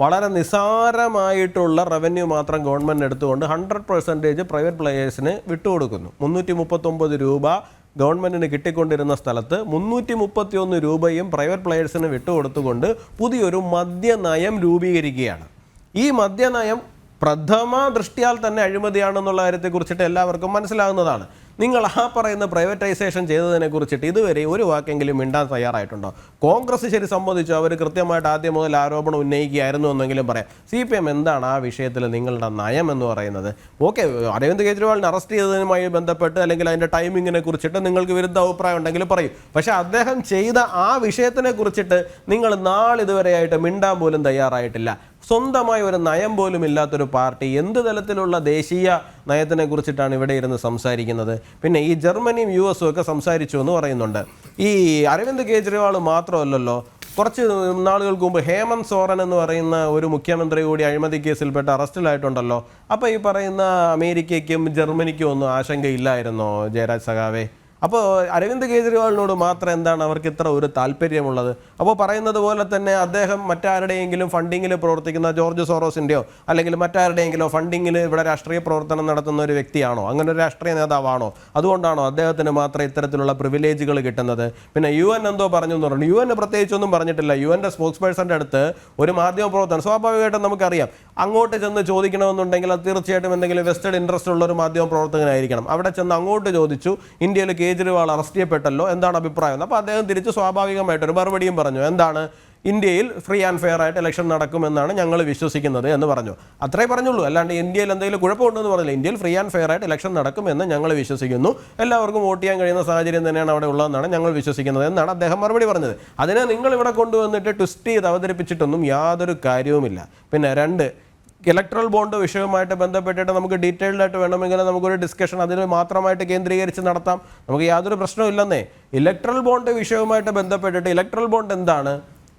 വളരെ നിസ്സാരമായിട്ടുള്ള റവന്യൂ മാത്രം ഗവൺമെൻറ് എടുത്തുകൊണ്ട് 100% പ്രൈവറ്റ് പ്ലെയേഴ്സിന് വിട്ടുകൊടുക്കുന്നു. 339 രൂപ ഗവൺമെൻറ്റിന് കിട്ടിക്കൊണ്ടിരുന്ന സ്ഥലത്ത് 331 രൂപയും പ്രൈവറ്റ് പ്ലെയേഴ്സിന് വിട്ടുകൊടുത്തുകൊണ്ട് പുതിയൊരു മദ്യനയം രൂപീകരിക്കുകയാണ്. ഈ മദ്യനയം പ്രഥമ ദൃഷ്ടിയാൽ തന്നെ അഴിമതിയാണെന്നുള്ള കാര്യത്തെക്കുറിച്ചിട്ട് എല്ലാവർക്കും മനസ്സിലാകുന്നതാണ്. നിങ്ങൾ ആ പറയുന്ന പ്രൈവറ്റൈസേഷൻ ചെയ്തതിനെ കുറിച്ചിട്ട് ഇതുവരെ ഒരു വാക്കെങ്കിലും മിണ്ടാൻ തയ്യാറായിട്ടുണ്ടോ? കോൺഗ്രസ് ശരി സമ്മതിച്ചു, അവർ കൃത്യമായിട്ട് ആദ്യം മുതൽ ആരോപണം ഉന്നയിക്കുകയായിരുന്നു എന്നെങ്കിലും പറയാം. CPM എന്താണ് ആ വിഷയത്തിൽ നിങ്ങളുടെ നയം എന്ന് പറയുന്നത്? അരവിന്ദ് കെജ്രിവാളിനെ അറസ്റ്റ് ചെയ്തതുമായി ബന്ധപ്പെട്ട് അല്ലെങ്കിൽ അതിൻ്റെ ടൈമിങ്ങിനെ കുറിച്ചിട്ട് നിങ്ങൾക്ക് വിരുദ്ധ അഭിപ്രായം ഉണ്ടെങ്കിൽ പറയും. പക്ഷേ അദ്ദേഹം ചെയ്ത ആ വിഷയത്തിനെ കുറിച്ചിട്ട് നിങ്ങൾ നാളിതുവരെയായിട്ട് മിണ്ടാൻ പോലും തയ്യാറായിട്ടില്ല. സ്വന്തമായ ഒരു നയം പോലും ഇല്ലാത്തൊരു പാർട്ടി എന്ത് തലത്തിലുള്ള ദേശീയ നയത്തിനെ കുറിച്ചിട്ടാണ് ഇവിടെ ഇരുന്ന് സംസാരിക്കുന്നത്? പിന്നെ ഈ ജർമ്മനിയും US-ഉം ഒക്കെ സംസാരിച്ചു എന്ന് പറയുന്നുണ്ട്. ഈ അരവിന്ദ് കെജ്രിവാൾ മാത്രമല്ലല്ലോ, കുറച്ച് നാളുകൾക്ക് മുമ്പ് ഹേമന്ത് സോറൻ എന്ന് പറയുന്ന ഒരു മുഖ്യമന്ത്രി കൂടി അഴിമതി കേസിൽപ്പെട്ട് അറസ്റ്റിലായിട്ടുണ്ടല്ലോ. അപ്പോൾ ഈ പറയുന്ന അമേരിക്കയ്ക്കും ജർമ്മനിക്കും ഒന്നും ആശങ്കയില്ലായിരുന്നോ ജയരാജ് സഖാവേ? അപ്പോൾ അരവിന്ദ് കെജ്രിവാളിനോട് മാത്രം എന്താണ് അവർക്ക് ഇത്ര ഒരു താല്പര്യമുള്ളത്? അപ്പോൾ പറയുന്നത് പോലെ തന്നെ അദ്ദേഹം മറ്റാരുടെയെങ്കിലും ഫണ്ടിങ്ങിൽ പ്രവർത്തിക്കുന്ന ജോർജ് സോറോസിൻ്റെയോ അല്ലെങ്കിൽ മറ്റാരുടെയെങ്കിലോ ഫണ്ടിങ്ങിൽ ഇവിടെ രാഷ്ട്രീയ പ്രവർത്തനം നടത്തുന്ന ഒരു വ്യക്തിയാണോ? അങ്ങനെ ഒരു രാഷ്ട്രീയ നേതാവാണോ? അതുകൊണ്ടാണോ അദ്ദേഹത്തിന് മാത്രം ഇത്തരത്തിലുള്ള പ്രിവിലേജുകൾ കിട്ടുന്നത്? പിന്നെ UN എന്തോ പറഞ്ഞു എന്ന് പറഞ്ഞു. UN പ്രത്യേകിച്ചൊന്നും പറഞ്ഞിട്ടില്ല. UN സ്പോക്സ് പേഴ്സൻ്റെ അടുത്ത് ഒരു മാധ്യമ പ്രവർത്തനം സ്വാഭാവികമായിട്ടും നമുക്കറിയാം, അങ്ങോട്ട് ചെന്ന് ചോദിക്കണമെന്നുണ്ടെങ്കിൽ അത് തീർച്ചയായിട്ടും എന്തെങ്കിലും വെസ്റ്റഡ് ഇൻട്രസ്റ്റ് ഉള്ള ഒരു മാധ്യമ പ്രവർത്തകനായിരിക്കണം. അവിടെ ചെന്ന് അങ്ങോട്ട് ചോദിച്ചു, ഇന്ത്യയിൽ കേജ്രിവാൾ അറസ്റ്റ് ചെയ്യപ്പെട്ടല്ലോ, എന്താണ് അഭിപ്രായം? അപ്പോൾ അദ്ദേഹം തിരിച്ച് സ്വാഭാവികമായിട്ടൊരു മറുപടിയും പറഞ്ഞു. എന്താണ്? ഇന്ത്യയിൽ ഫ്രീ ആൻഡ് ഫെയർ ആയിട്ട് ഇലക്ഷൻ നടക്കുമെന്നാണ് ഞങ്ങൾ വിശ്വസിക്കുന്നത് എന്ന് പറഞ്ഞു. അത്രേ പറഞ്ഞുള്ളൂ. അല്ലാണ്ട് ഇന്ത്യയിൽ എന്തെങ്കിലും കുഴപ്പമുണ്ടെന്ന് പറഞ്ഞില്ല. ഇന്ത്യയിൽ ഫ്രീ ആൻഡ് ഫെയർ ആയിട്ട് ഇലക്ഷൻ നടക്കുമെന്ന് ഞങ്ങൾ വിശ്വസിക്കുന്നു, എല്ലാവർക്കും വോട്ട് ചെയ്യാൻ കഴിയുന്ന സാഹചര്യം തന്നെയാണ് അവിടെ ഉള്ളതെന്നാണ് ഞങ്ങൾ വിശ്വസിക്കുന്നത് എന്നാണ് അദ്ദേഹം മറുപടി പറഞ്ഞത്. അതിനെ നിങ്ങൾ ഇവിടെ കൊണ്ടുവന്നിട്ട് ട്വിസ്റ്റ് ചെയ്ത് അവതരിപ്പിച്ചിട്ടൊന്നും യാതൊരു കാര്യവുമില്ല. പിന്നെ 2, ഇലക്ട്രൽ ബോണ്ട് വിഷയവുമായിട്ട് ബന്ധപ്പെട്ടിട്ട് നമുക്ക് ഡീറ്റെയിൽഡ് ആയിട്ട് വേണമെങ്കിൽ നമുക്കൊരു ഡിസ്കഷൻ അതിന് മാത്രമായിട്ട് കേന്ദ്രീകരിച്ച് നടത്താം. നമുക്ക് യാതൊരു പ്രശ്നമില്ലെന്നേ. ഇലക്ട്രൽ ബോണ്ട് വിഷയവുമായിട്ട് ബന്ധപ്പെട്ടിട്ട് ഇലക്ട്രൽ ബോണ്ട് എന്താണ്?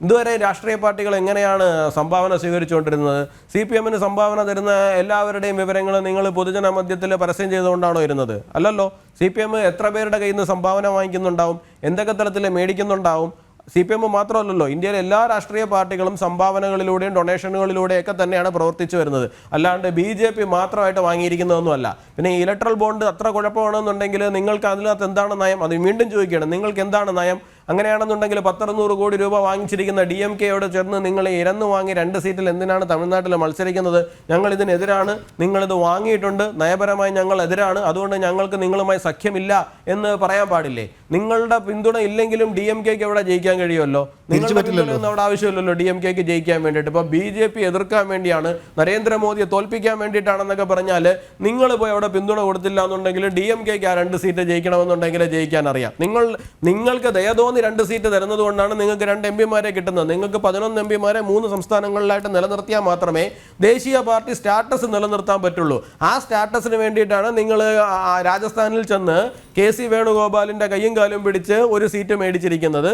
ഇതുവരെ രാഷ്ട്രീയ പാർട്ടികൾ എങ്ങനെയാണ് സംഭാവന സ്വീകരിച്ചുകൊണ്ടിരുന്നത്? CPM-ന് സംഭാവന തരുന്ന എല്ലാവരുടെയും വിവരങ്ങൾ നിങ്ങൾ പൊതുജന മധ്യത്തിൽ പരസ്യം ചെയ്തുകൊണ്ടാണോ ഇരുന്നത്? അല്ലല്ലോ. CPM എത്ര പേരുടെ കയ്യിൽ നിന്ന് സംഭാവന വാങ്ങിക്കുന്നുണ്ടാവും, എന്തൊക്കെ തരത്തിൽ മേടിക്കുന്നുണ്ടാവും? CPM മാത്രമല്ലല്ലോ, ഇന്ത്യയിലെ എല്ലാ രാഷ്ട്രീയ പാർട്ടികളും സംഭാവനകളിലൂടെയും ഡൊണേഷനുകളിലൂടെയൊക്കെ തന്നെയാണ് പ്രവർത്തിച്ചു വരുന്നത്. അല്ലാണ്ട് BJP മാത്രമായിട്ട് വാങ്ങിയിരിക്കുന്നതൊന്നുമല്ല. പിന്നെ ഈ ഇലക്ട്രൽ ബോണ്ട് അത്ര കുഴപ്പമാണെന്നുണ്ടെങ്കിൽ നിങ്ങൾക്ക് അതിനകത്ത് എന്താണ് നയം? അത് വീണ്ടും ചോദിക്കുകയാണ്, നിങ്ങൾക്ക് എന്താണ് നയം? അങ്ങനെയാണെന്നുണ്ടെങ്കിൽ 100-100 കോടി രൂപ വാങ്ങിച്ചിരിക്കുന്ന DMK-യോട് ചേർന്ന് നിങ്ങൾ ഇരന്ന് വാങ്ങി 2 സീറ്റിൽ എന്തിനാണ് തമിഴ്നാട്ടിൽ മത്സരിക്കുന്നത്? ഞങ്ങൾ ഇതിനെതിരാണ്, നിങ്ങളിത് വാങ്ങിയിട്ടുണ്ട്, നയപരമായി ഞങ്ങൾ എതിരാണ്, അതുകൊണ്ട് ഞങ്ങൾക്ക് നിങ്ങളുമായി സഖ്യമില്ല എന്ന് പറയാൻ പാടില്ലേ? നിങ്ങളുടെ പിന്തുണ ഇല്ലെങ്കിലും DMK-ക്ക് എവിടെ ജയിക്കാൻ കഴിയുമല്ലോ. നിങ്ങളുടെ പിന്തുണയൊന്നും അവിടെ ആവശ്യമില്ലല്ലോ DMK-ക്ക് ജയിക്കാൻ വേണ്ടിയിട്ട്. ഇപ്പൊ BJP എതിർക്കാൻ വേണ്ടിയാണ്, നരേന്ദ്രമോദിയെ തോൽപ്പിക്കാൻ വേണ്ടിയിട്ടാണെന്നൊക്കെ പറഞ്ഞാൽ നിങ്ങൾ പോയി അവിടെ പിന്തുണ കൊടുത്തില്ല എന്നുണ്ടെങ്കിൽ DMK-ക്ക് ആ 2 സീറ്റ് ജയിക്കണമെന്നുണ്ടെങ്കിൽ ജയിക്കാൻ അറിയാം. നിങ്ങൾക്ക് ദയ തോന്നി 2 സീറ്റ് തരുന്നത് കൊണ്ടാണ് നിങ്ങൾക്ക് 2 MP-മാരെ കിട്ടുന്നത്. നിങ്ങൾക്ക് 11 MP-മാരെ 3 സംസ്ഥാനങ്ങളിലായിട്ട് നിലനിർത്തിയാൽ മാത്രമേ ദേശീയ പാർട്ടി സ്റ്റാറ്റസ് നിലനിർത്താൻ പറ്റുള്ളൂ. ആ സ്റ്റാറ്റസിന് വേണ്ടിയിട്ടാണ് നിങ്ങൾ രാജസ്ഥാനിൽ ചെന്ന് KC വേണുഗോപാലിന്റെ കയ്യും കാലും പിടിച്ച് ഒരു സീറ്റ് മേടിച്ചിരിക്കുന്നത്.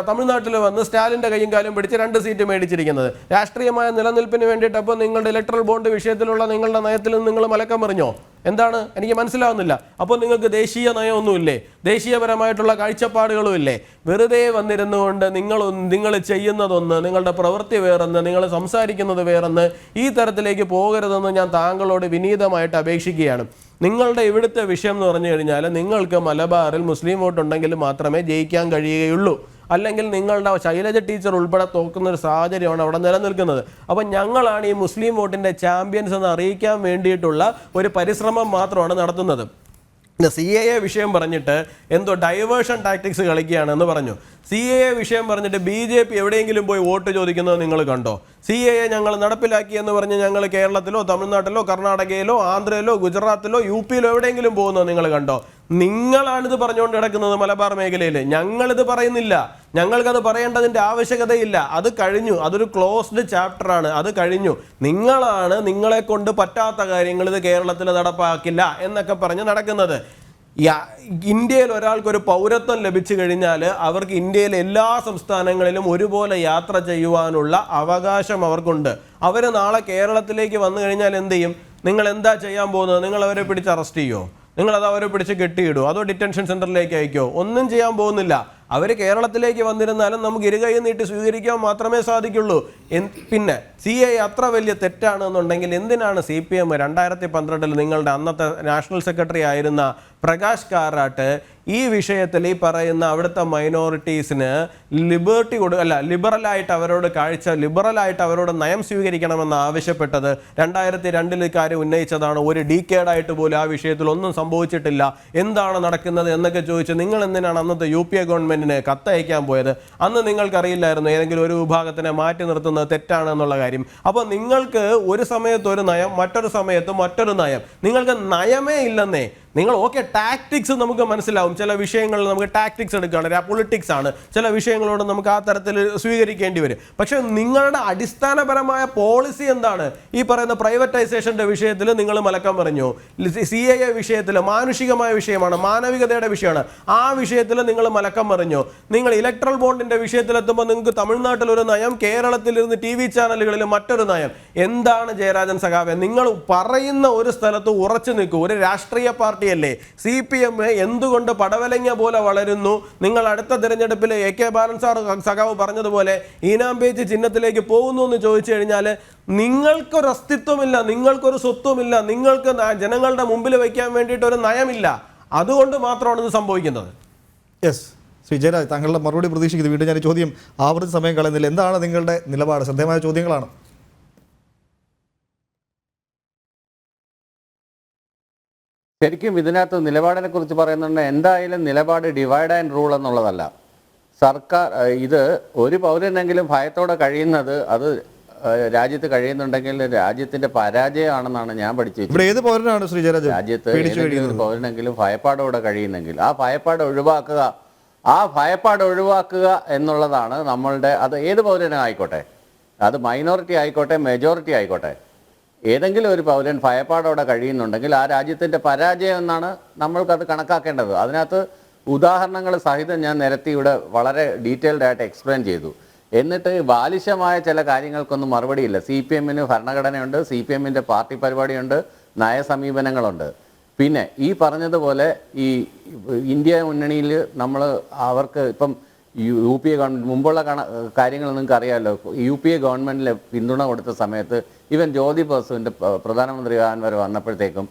തമിഴ്നാട്ടിൽ വന്ന് സ്റ്റാലിന്റെ കയ്യും കാലും പിടിച്ച് 2 സീറ്റ് മേടിച്ചിരിക്കുന്നത്. രാഷ്ട്രീയമായ നിലനിൽപ്പിന് വേണ്ടിയിട്ട് അപ്പോൾ നിങ്ങളുടെ ഇലക്ട്രൽ ബോണ്ട് വിഷയത്തിലുള്ള നിങ്ങളുടെ നയത്തിൽ നിങ്ങൾ മലക്കം മറിഞ്ഞോ? എന്താണ് എനിക്ക് മനസ്സിലാവുന്നില്ല. അപ്പോൾ നിങ്ങൾക്ക് ദേശീയ നയമൊന്നുമില്ലേ? ദേശീയപരമായിട്ടുള്ള കാഴ്ചപ്പാടുകളും ഇല്ലേ? വെറുതെ വന്നിരുന്നുകൊണ്ട് നിങ്ങൾ ചെയ്യുന്നതൊന്ന്, നിങ്ങളുടെ പ്രവൃത്തി വേറെന്ന്, നിങ്ങൾ സംസാരിക്കുന്നത് വേറെന്ന്, ഈ തരത്തിലേക്ക് പോകരുതെന്ന് ഞാൻ താങ്കളോട് വിനീതമായിട്ട് അപേക്ഷിക്കുകയാണ്. നിങ്ങളുടെ ഇവിടുത്തെ വിഷയം എന്ന് പറഞ്ഞു കഴിഞ്ഞാൽ നിങ്ങൾക്ക് മലബാറിൽ മുസ്ലിം വോട്ട് ഉണ്ടെങ്കിൽ മാത്രമേ ജയിക്കാൻ കഴിയുകയുള്ളൂ. അല്ലെങ്കിൽ നിങ്ങളുടെ ശൈലജ ടീച്ചർ ഉൾപ്പെടെ തോക്കുന്ന ഒരു സാഹചര്യമാണ് അവിടെ നിലനിൽക്കുന്നത്. അപ്പം ഞങ്ങളാണ് ഈ മുസ്ലിം വോട്ടിൻ്റെ ചാമ്പ്യൻസ് എന്ന് അറിയിക്കാൻ വേണ്ടിയിട്ടുള്ള ഒരു പരിശ്രമം മാത്രമാണ് നടത്തുന്നത്. CAA വിഷയം പറഞ്ഞിട്ട് എന്തോ ഡൈവേർഷൻ ടാക്ടിക്സ് കളിക്കുകയാണെന്ന് പറഞ്ഞു. CAA വിഷയം പറഞ്ഞിട്ട് BJP എവിടെയെങ്കിലും പോയി വോട്ട് ചോദിക്കുന്നത് നിങ്ങൾ കണ്ടോ? CAA ഞങ്ങൾ നടപ്പിലാക്കി എന്ന് പറഞ്ഞ് ഞങ്ങൾ കേരളത്തിലോ തമിഴ്നാട്ടിലോ കർണാടകയിലോ ആന്ധ്രയിലോ ഗുജറാത്തിലോ UP-യിലോ എവിടെയെങ്കിലും പോകുന്നത് നിങ്ങൾ കണ്ടോ? നിങ്ങളാണിത് പറഞ്ഞുകൊണ്ട് കിടക്കുന്നത് മലബാർ മേഖലയിൽ. ഞങ്ങളിത് പറയുന്നില്ല, ഞങ്ങൾക്കത് പറയേണ്ടതിൻ്റെ ആവശ്യകതയില്ല. അത് കഴിഞ്ഞു, അതൊരു ക്ലോസ്ഡ് ചാപ്റ്ററാണ്, അത് കഴിഞ്ഞു. നിങ്ങളെ കൊണ്ട് പറ്റാത്ത കാര്യങ്ങൾ ഇത് കേരളത്തിൽ നടപ്പാക്കില്ല എന്നൊക്കെ പറഞ്ഞ് നടക്കുന്നത്. ഇന്ത്യയിൽ ഒരാൾക്കൊരു പൗരത്വം ലഭിച്ചു കഴിഞ്ഞാൽ അവർക്ക് ഇന്ത്യയിലെ എല്ലാ സംസ്ഥാനങ്ങളിലും ഒരുപോലെ യാത്ര ചെയ്യുവാനുള്ള അവകാശം അവർക്കുണ്ട്. അവർ നാളെ കേരളത്തിലേക്ക് വന്നു കഴിഞ്ഞാൽ എന്ത് ചെയ്യും? നിങ്ങൾ എന്താ ചെയ്യാൻ പോകുന്നത്? നിങ്ങൾ അവരെ പിടിച്ച് അറസ്റ്റ് ചെയ്യുമോ? നിങ്ങളത് അവരെ പിടിച്ച് കെട്ടിയിടുമോ? അതോ ഡിറ്റൻഷൻ സെൻറ്ററിലേക്ക് അയക്കുമോ? ഒന്നും ചെയ്യാൻ പോകുന്നില്ല. അവർ കേരളത്തിലേക്ക് വന്നിരുന്നാലും നമുക്ക് ഇരുകൈ നീട്ടി സ്വീകരിക്കാൻ മാത്രമേ സാധിക്കുള്ളൂ. പിന്നെ CAA അത്ര വലിയ തെറ്റാണെന്നുണ്ടെങ്കിൽ എന്തിനാണ് CPM 2012 നിങ്ങളുടെ അന്നത്തെ നാഷണൽ സെക്രട്ടറി ആയിരുന്ന പ്രകാശ് കാരാട്ട് ഈ വിഷയത്തിൽ ഈ പറയുന്ന അവിടുത്തെ മൈനോറിറ്റീസിന് ലിബറലായിട്ട് അവരോട് നയം സ്വീകരിക്കണമെന്ന് ആവശ്യപ്പെട്ടത്? 2002 കാര്യം ഉന്നയിച്ചതാണ്. ഒരു ഡീക്കേഡായിട്ട് പോലും ആ വിഷയത്തിൽ ഒന്നും സംഭവിച്ചിട്ടില്ല. എന്താണ് നടക്കുന്നത് എന്നൊക്കെ ചോദിച്ച് നിങ്ങൾ എന്തിനാണ് അന്നത്തെ UPA ഗവൺമെന്റിന് കത്തയക്കാൻ പോയത്? അന്ന് നിങ്ങൾക്കറിയില്ലായിരുന്നു ഏതെങ്കിലും ഒരു വിഭാഗത്തിനെ മാറ്റി നിർത്തുന്നത് തെറ്റാണെന്നുള്ള കാര്യം. അപ്പോൾ നിങ്ങൾക്ക് ഒരു സമയത്ത് ഒരു നയം, മറ്റൊരു സമയത്ത് മറ്റൊരു നയം. നിങ്ങൾക്ക് നയമേ ഇല്ലെന്നേ. നിങ്ങൾ ടാക്ടിക്സ് നമുക്ക് മനസ്സിലാവും. ചില വിഷയങ്ങളിൽ നമുക്ക് ടാക്ടിക്സ് എടുക്കുകയാണ്, പൊളിറ്റിക്സ് ആണ്. ചില വിഷയങ്ങളോട് നമുക്ക് ആ തരത്തിൽ സ്വീകരിക്കേണ്ടി വരും. പക്ഷെ നിങ്ങളുടെ അടിസ്ഥാനപരമായ പോളിസി എന്താണ്? ഈ പറയുന്ന പ്രൈവറ്റൈസേഷൻ്റെ വിഷയത്തിൽ നിങ്ങൾ മലക്കം പറഞ്ഞു. CAA വിഷയത്തിൽ മാനുഷികമായ വിഷയമാണ്, മാനവികതയുടെ വിഷയമാണ്. ആ വിഷയത്തിൽ നിങ്ങൾ മലക്കം പറഞ്ഞു. നിങ്ങൾ ഇലക്ട്രൽ ബോണ്ടിൻ്റെ വിഷയത്തിലെത്തുമ്പോൾ നിങ്ങൾക്ക് തമിഴ്നാട്ടിൽ ഒരു നയം, കേരളത്തിലിരുന്ന് TV ചാനലുകളിൽ മറ്റൊരു നയം. എന്താണ് ജയരാജൻ സഖാവെ? നിങ്ങൾ പറയുന്ന ഒരു സ്ഥലത്ത് ഉറച്ചു നിൽക്കൂ. ഒരു രാഷ്ട്രീയ പാർട്ടിയല്ലേ CPM? എന്തുകൊണ്ട് പടവലങ്ങ പോലെ വളരുന്നു? നിങ്ങൾ അടുത്ത തിരഞ്ഞെടുപ്പിൽ AK ബാലൻ സഖാവ് പറഞ്ഞതുപോലെ ഈനാമ്പേച്ചി ചിഹ്നത്തിലേക്ക് പോകുന്നു എന്ന് ചോദിച്ചു കഴിഞ്ഞാൽ നിങ്ങൾക്കൊരു അസ്തിത്വമില്ല, നിങ്ങൾക്കൊരു സ്വത്വമില്ല, നിങ്ങൾക്ക് ജനങ്ങളുടെ മുമ്പിൽ വയ്ക്കാൻ വേണ്ടിയിട്ട് ഒരു നയമില്ല. അതുകൊണ്ട് മാത്രമാണ് ഇത് സംഭവിക്കുന്നത്. യെസ്, ശ്രീ ജയരാജ്, താങ്കളുടെ മറുപടി പ്രതീക്ഷിക്കുന്നത്. വീണ്ടും ഞാൻ ചോദ്യം ആവർത്തി സമയം കളയുന്നില്ല. എന്താണ് നിങ്ങളുടെ നിലപാട്? ശ്രദ്ധേയമായ ചോദ്യങ്ങളാണ്. ശരിക്കും ഇതിനകത്ത് നിലപാടിനെ കുറിച്ച് പറയുന്നുണ്ട്. എന്തായാലും നിലപാട് ഡിവൈഡ് ആൻഡ് റൂൾ എന്നുള്ളതല്ല. സർക്കാർ ഇത് ഒരു പൗരനെങ്കിലും ഭയത്തോടെ കഴിയുന്നത് അത് രാജ്യത്ത് കഴിയുന്നുണ്ടെങ്കിൽ രാജ്യത്തിന്റെ പരാജയമാണെന്നാണ് ഞാൻ പഠിച്ചത്. ഏത് പൗരനാണ് ശ്രീ ജയരാജ് രാജ്യത്ത് ഏതെങ്കിലും പൗരനെങ്കിലും ഭയപ്പാടോടെ കഴിയുന്നെങ്കിൽ ആ ഭയപ്പാട് ഒഴിവാക്കുക എന്നുള്ളതാണ് നമ്മളുടെ. അത് ഏത് പൗരനും ആയിക്കോട്ടെ, അത് മൈനോറിറ്റി ആയിക്കോട്ടെ മെജോറിറ്റി ആയിക്കോട്ടെ, ഏതെങ്കിലും ഒരു പൗരൻ ഭയപ്പാടോടെ കഴിയുന്നുണ്ടെങ്കിൽ ആ രാജ്യത്തിൻ്റെ പരാജയം എന്നാണ് നമ്മൾക്കത് കണക്കാക്കേണ്ടത്. അതിനകത്ത് ഉദാഹരണങ്ങൾ സഹിതം ഞാൻ നിരത്തി ഇവിടെ വളരെ ഡീറ്റെയിൽഡ് ആയിട്ട് എക്സ്പ്ലെയിൻ ചെയ്തു. എന്നിട്ട് ബാലിശമായ ചില കാര്യങ്ങൾക്കൊന്നും മറുപടിയില്ല. CPM-ന് ഭരണഘടനയുണ്ട്, CPM-ന്റെ പാർട്ടി പരിപാടിയുണ്ട്, നയസമീപനങ്ങളുണ്ട്. പിന്നെ ഈ പറഞ്ഞതുപോലെ ഈ ഇന്ത്യ മുന്നണിയിൽ അവർക്ക് ഇപ്പം UPA ഗവൺമെൻറ് മുമ്പുള്ള കാര്യങ്ങൾ നിങ്ങൾക്ക് അറിയാമല്ലോ. UPA ഗവൺമെൻറ്റിൽ പിന്തുണ കൊടുത്ത സമയത്ത് ഈവൻ ജ്യോതി ബസുവിൻ്റെ പ്രധാനമന്ത്രിയാകാൻ വരെ വന്നപ്പോഴത്തേക്കും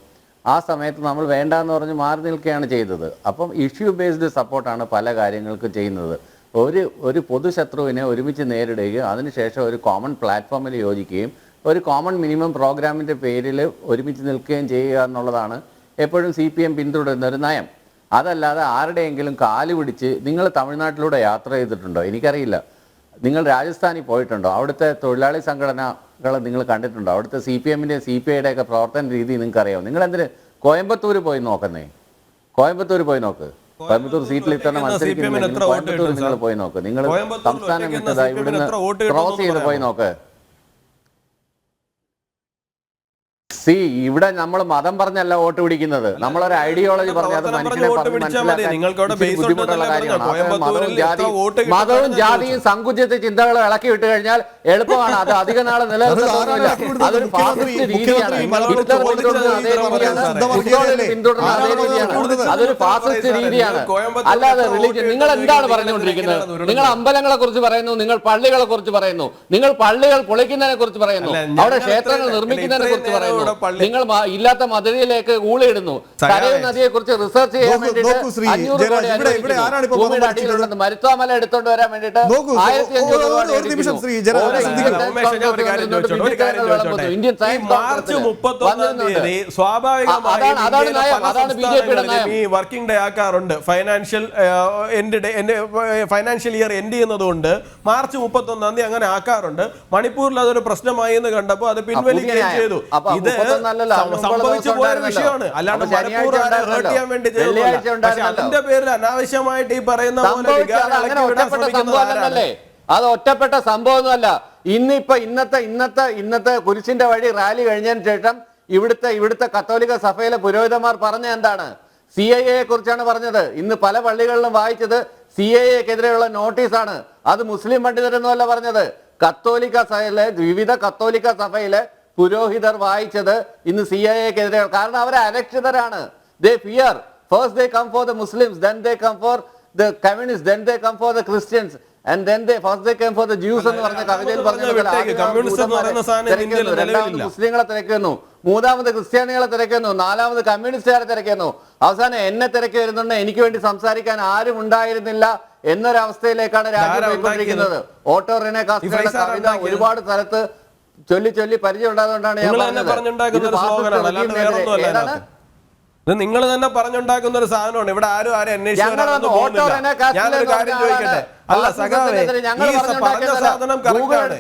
ആ സമയത്ത് നമ്മൾ വേണ്ടാന്ന് പറഞ്ഞ് മാറി നിൽക്കുകയാണ് ചെയ്തത്. അപ്പം ഇഷ്യൂ ബേസ്ഡ് സപ്പോർട്ടാണ് പല കാര്യങ്ങൾക്കും ചെയ്യുന്നത്. ഒരു പൊതുശത്രുവിനെ ഒരുമിച്ച് നേരിടുകയും അതിനുശേഷം ഒരു കോമൺ പ്ലാറ്റ്ഫോമിൽ യോജിക്കുകയും ഒരു കോമൺ മിനിമം പ്രോഗ്രാമിൻ്റെ പേരിൽ ഒരുമിച്ച് നിൽക്കുകയും ചെയ്യുക എന്നുള്ളതാണ് എപ്പോഴും CPM പിന്തുടരുന്ന ഒരു നയം. അതല്ലാതെ ആരുടെയെങ്കിലും കാല് പിടിച്ച് നിങ്ങൾ തമിഴ്നാട്ടിലൂടെ യാത്ര ചെയ്തിട്ടുണ്ടോ? എനിക്കറിയില്ല. നിങ്ങൾ രാജസ്ഥാനിൽ പോയിട്ടുണ്ടോ? അവിടുത്തെ തൊഴിലാളി സംഘടനകൾ നിങ്ങൾ കണ്ടിട്ടുണ്ടോ? അവിടുത്തെ CPM-ൻ്റെയും CPI-യുടെ ഒക്കെ പ്രവർത്തന രീതി നിങ്ങൾക്കറിയാമോ? നിങ്ങൾ എന്തിന് കോയമ്പത്തൂർ പോയി നോക്കുന്നേ? കോയമ്പത്തൂർ പോയി നോക്ക്. കോയമ്പത്തൂർ സീറ്റിൽ ഇത്തവണ മത്സരിക്കുന്നുണ്ടെങ്കിൽ കോയമ്പത്തൂർ നിങ്ങൾ പോയി നോക്ക്. നിങ്ങൾ സംസ്ഥാനം വിട്ടതാ ഇവിടുന്ന് ക്രോസ് ചെയ്ത് പോയി നോക്ക്. ഇവിടെ നമ്മൾ മതം പറഞ്ഞല്ല വോട്ട് പിടിക്കുന്നത്. നമ്മളൊരു ഐഡിയോളജി പറഞ്ഞ് അത് മനുഷ്യനെ പറഞ്ഞ് മനസ്സിലാക്കാൻ ബുദ്ധിമുട്ടുള്ള കാര്യമാണ്. മതവും ജാതിയും സങ്കുചിത ചിന്തകളും ഇളക്കി വിട്ട് കഴിഞ്ഞാൽ എളുപ്പമാണ്. അത് അധിക നാൾ നിലനിർത്തുന്നില്ല. അതൊരു ഫാസിസ്റ്റ് രീതിയാണ്. ഹിറ്റ്ലർ പിന്തുടരുന്ന അതേ രീതിയാണ്. മുസോളിനി പിന്തുടരുന്ന അതേ രീതിയാണ്. അതൊരു ഫാസിസ്റ്റ് രീതിയാണ്. അല്ലാതെ റിലീജിയൻ. നിങ്ങൾ എന്താണ് പറഞ്ഞുകൊണ്ടിരിക്കുന്നത്? നിങ്ങൾ അമ്പലങ്ങളെ കുറിച്ച് പറയുന്നു, നിങ്ങൾ പള്ളികളെ കുറിച്ച് പറയുന്നു, നിങ്ങൾ പള്ളികൾ പൊളിക്കുന്നതിനെ കുറിച്ച് പറയുന്നു, അവിടെ ക്ഷേത്രങ്ങൾ നിർമ്മിക്കുന്നതിനെ കുറിച്ച് പറയുന്നു, നിങ്ങൾ ഇല്ലാത്ത മധുരയിലേക്ക് ഊളിയിടുന്നു. കരയൂ നദിയെ കുറിച്ച് റിസർച്ച് ചെയ്യാൻ വേണ്ടിയിട്ട് 500 കോടി മരുത്വാമല എടുത്തോണ്ട് വരാൻ വേണ്ടിയിട്ട് 1500 ഇന്ത്യൻ ഈ വർക്കിംഗ് ഡേ ആക്കാറുണ്ട്. ഫൈനാൻഷ്യൽ ഇയർ എൻഡ് ചെയ്യുന്നതുകൊണ്ട് മാർച്ച് 31 അങ്ങനെ ആക്കാറുണ്ട്. മണിപ്പൂരിൽ അതൊരു പ്രശ്നമായി എന്ന് കണ്ടപ്പോൾ അത് പിൻവലിക്കുകയും ചെയ്തു. ഇത് സംഭവിച്ചു പോയ വിഷയമാണ്, അല്ലാണ്ട് മണിപ്പൂർ ഹേർട്ട് ചെയ്യാൻ വേണ്ടി ചെയ്തതല്ല. പക്ഷെ അതിന്റെ പേരിൽ അനാവശ്യമായിട്ട് ഈ പറയുന്ന അത് ഒറ്റപ്പെട്ട സംഭവമൊന്നുമല്ല. ഇന്നത്തെ കുരിശിന്റെ വഴി റാലി കഴിഞ്ഞതിന് ശേഷം ഇവിടുത്തെ കത്തോലിക്ക സഭയിലെ പുരോഹിതന്മാർ പറഞ്ഞ എന്താണ്? CIA കുറിച്ചാണ് പറഞ്ഞത്. ഇന്ന് പല പള്ളികളിലും വായിച്ചത് CIA-ക്കെതിരെയുള്ള നോട്ടീസാണ്. അത് മുസ്ലിം പണ്ഡിതരൊന്നുമല്ല പറഞ്ഞത്. കത്തോലിക്ക സഭയിലെ വിവിധ കത്തോലിക്ക സഭയിലെ പുരോഹിതർ വായിച്ചത് ഇന്ന് CIA-ക്കെതിരെ. കാരണം അവർ അരക്ഷിതരാണ്. They fear. First they come for the Muslims, then they come for the communists, then they come for the Christians, and then first they come for the Jews എന്ന് പറഞ്ഞ കവിതയിൽ രണ്ടാമത് മുസ്ലിങ്ങളെ തിരക്കുന്നു, മൂന്നാമത് ക്രിസ്ത്യാനികളെ തിരക്കുന്നു, നാലാമത് കമ്മ്യൂണിസ്റ്റുകാരെ തിരക്കുന്നു, അവസാനം എന്നെ തിരക്കി വരുന്നുണ്ട്. എനിക്ക് വേണ്ടി സംസാരിക്കാൻ ആരും ഉണ്ടായിരുന്നില്ല എന്നൊരവസ്ഥയിലേക്കാണ് രാജ്യം പോയിക്കൊണ്ടിരിക്കുന്നത്. ഓട്ടോ റെനെ കാസ്ട്രോയുടെ കവിത ഒരുപാട് സ്ഥലത്ത് ചൊല്ലി പരിചയം ഉണ്ടായതുകൊണ്ടാണ് ഞാൻ നിങ്ങൾ തന്നെ പറഞ്ഞുണ്ടാക്കുന്ന ഒരു സാധനമാണ്. ഇവിടെ ആരും അന്വേഷിച്ചു പോകുന്നില്ല. ഞാനൊരു കാര്യം ചോദിക്കട്ടെ. അല്ല സഖാവേ, ഈ പറഞ്ഞ സാധനം കറക്റ്റാണ്.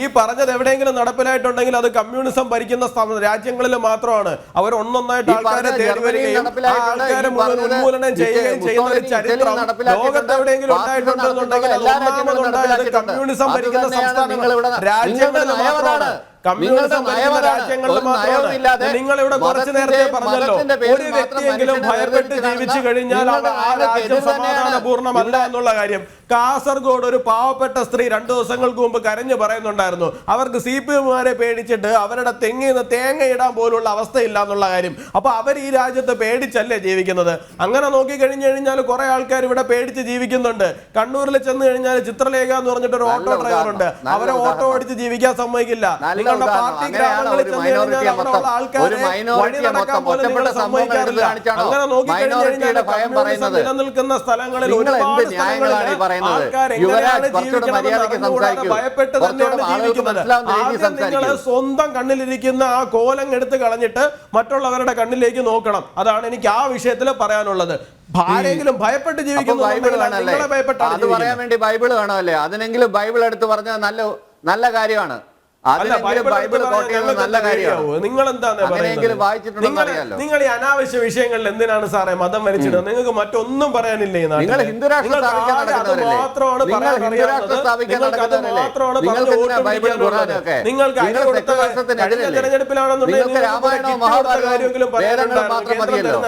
ഈ പറഞ്ഞത് എവിടെയെങ്കിലും നടപ്പിലായിട്ടുണ്ടെങ്കിൽ അത് കമ്മ്യൂണിസം ഭരിക്കുന്ന രാജ്യങ്ങളിൽ മാത്രമാണ്. അവർ ഒന്നൊന്നായിട്ട് ആൾക്കാരെ തേടി വരികയും ആ ആൾക്കാരെ മുഴുവൻ ഉന്മൂലനം ചെയ്യുകയും ചെയ്യുന്ന ഒരു ചരിത്രം ലോകത്ത് എവിടെയെങ്കിലും ഉണ്ടായിട്ടുണ്ടെന്നുണ്ടെങ്കിൽ അത് ഒന്നാമതുണ്ടായത് കമ്മ്യൂണിസം ഭരിക്കുന്ന സംസ്ഥാനങ്ങൾ രാജ്യങ്ങളിൽ മാത്രമാണ്. കമ്മ്യൂണിസം ഭരിക്കുന്ന രാജ്യങ്ങളിൽ മാത്രമാണ്. നിങ്ങളിവിടെ കുറച്ചു നേരത്തെ പറഞ്ഞല്ലോ, ഒരു വ്യക്തിയെങ്കിലും ഭയപ്പെട്ട് ജീവിച്ചു കഴിഞ്ഞാൽ ആ രാജ്യം സമാധാനപൂർണ്ണമല്ല എന്നുള്ള കാര്യം. കാസർഗോഡ് ഒരു പാവപ്പെട്ട സ്ത്രീ 2 ദിവസങ്ങൾക്ക് മുമ്പ് കരഞ്ഞു പറയുന്നുണ്ടായിരുന്നു. അവർക്ക് CPM-മാരെ പേടിച്ചിട്ട് അവരുടെ തെങ്ങിൽ നിന്ന് തേങ്ങ ഇടാൻ പോലുള്ള അവസ്ഥയില്ല എന്നുള്ള കാര്യം. അപ്പൊ അവർ ഈ രാജ്യത്ത് പേടിച്ചല്ലേ ജീവിക്കുന്നത്? അങ്ങനെ നോക്കി കഴിഞ്ഞു കഴിഞ്ഞാൽ കുറെ ആൾക്കാർ ഇവിടെ പേടിച്ച് ജീവിക്കുന്നുണ്ട്. കണ്ണൂരിൽ ചെന്ന് കഴിഞ്ഞാൽ ചിത്രലേഖ എന്ന് പറഞ്ഞിട്ട് ഒരു ഓട്ടോ ഡ്രൈവർ ഉണ്ട്. അവരെ ഓട്ടോ ഓടിച്ച് ജീവിക്കാൻ സമ്മതിക്കില്ല. നിങ്ങളുടെ പാർട്ടി ഗ്രാമങ്ങളിൽ ചെന്ന് കഴിഞ്ഞാൽ അവിടെയുള്ള ആൾക്കാരെ വഴി നടക്കാൻ പോലും നിങ്ങളെ സമ്മതിക്കാറില്ല. അങ്ങനെ നോക്കി കഴിഞ്ഞു കഴിഞ്ഞാൽ കമ്മ്യൂണിസം നിലനിൽക്കുന്ന സ്ഥലങ്ങളിൽ ഒരുപാട് സ്ഥലങ്ങളിൽ ഭയപ്പെട്ട് തന്നെയാണ് ജീവിക്കുന്നത്. ആദ്യം നിങ്ങൾ സ്വന്തം കണ്ണിലിരിക്കുന്ന ആ കോലം എടുത്ത് കളഞ്ഞിട്ട് മറ്റുള്ളവരുടെ കണ്ണിലേക്ക് നോക്കണം. അതാണ് എനിക്ക് ആ വിഷയത്തിൽ പറയാനുള്ളത്. ആരെങ്കിലും ഭയപ്പെട്ട് ജീവിക്കുന്നു അത് പറയാൻ വേണ്ടി ബൈബിൾ വേണമല്ലേ? അതിനെങ്കിലും ബൈബിൾ എടുത്ത് പറഞ്ഞാൽ നല്ല കാര്യമാണ്. നിങ്ങൾ എന്താണ് നിങ്ങൾ ഈ അനാവശ്യ വിഷയങ്ങളിൽ എന്തിനാണ് സാറേ മതം വരച്ചിടുന്നത്? നിങ്ങൾക്ക് മറ്റൊന്നും പറയാനില്ലേ?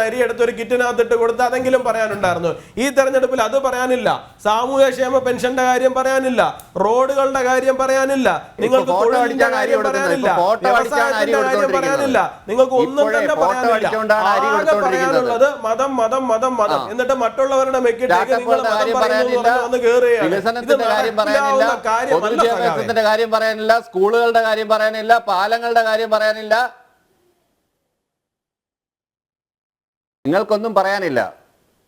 അരി എടുത്തൊരു കിറ്റിനകത്തിട്ട് കൊടുത്ത് അതെങ്കിലും പറയാനുണ്ടായിരുന്നു. ഈ തെരഞ്ഞെടുപ്പിൽ അത് പറയാനില്ല. സാമൂഹ്യക്ഷേമ പെൻഷന്റെ കാര്യം പറയാനില്ല. റോഡുകളുടെ കാര്യം പറയാനില്ല. നിങ്ങൾക്ക് പറയാനില്ല. നിങ്ങൾക്ക് ഒന്നും തന്നെ പറയാനില്ല. ആകെ പറയാനുള്ളത് മതം മതം മതം മതം. എന്നിട്ട് മറ്റുള്ളവരുടെ മെക്കിട്ടേക്ക് നിങ്ങൾ മതം പറയുന്നു വന്ന് കയറുകയാണ്. വിദ്യാഭ്യാസത്തിന്റെ കാര്യം പറയാനില്ല, സ്കൂളുകളുടെ കാര്യം പറയാനില്ല, പാലങ്ങളുടെ കാര്യം പറയാനില്ല. നിങ്ങൾക്കൊന്നും പറയാനില്ല.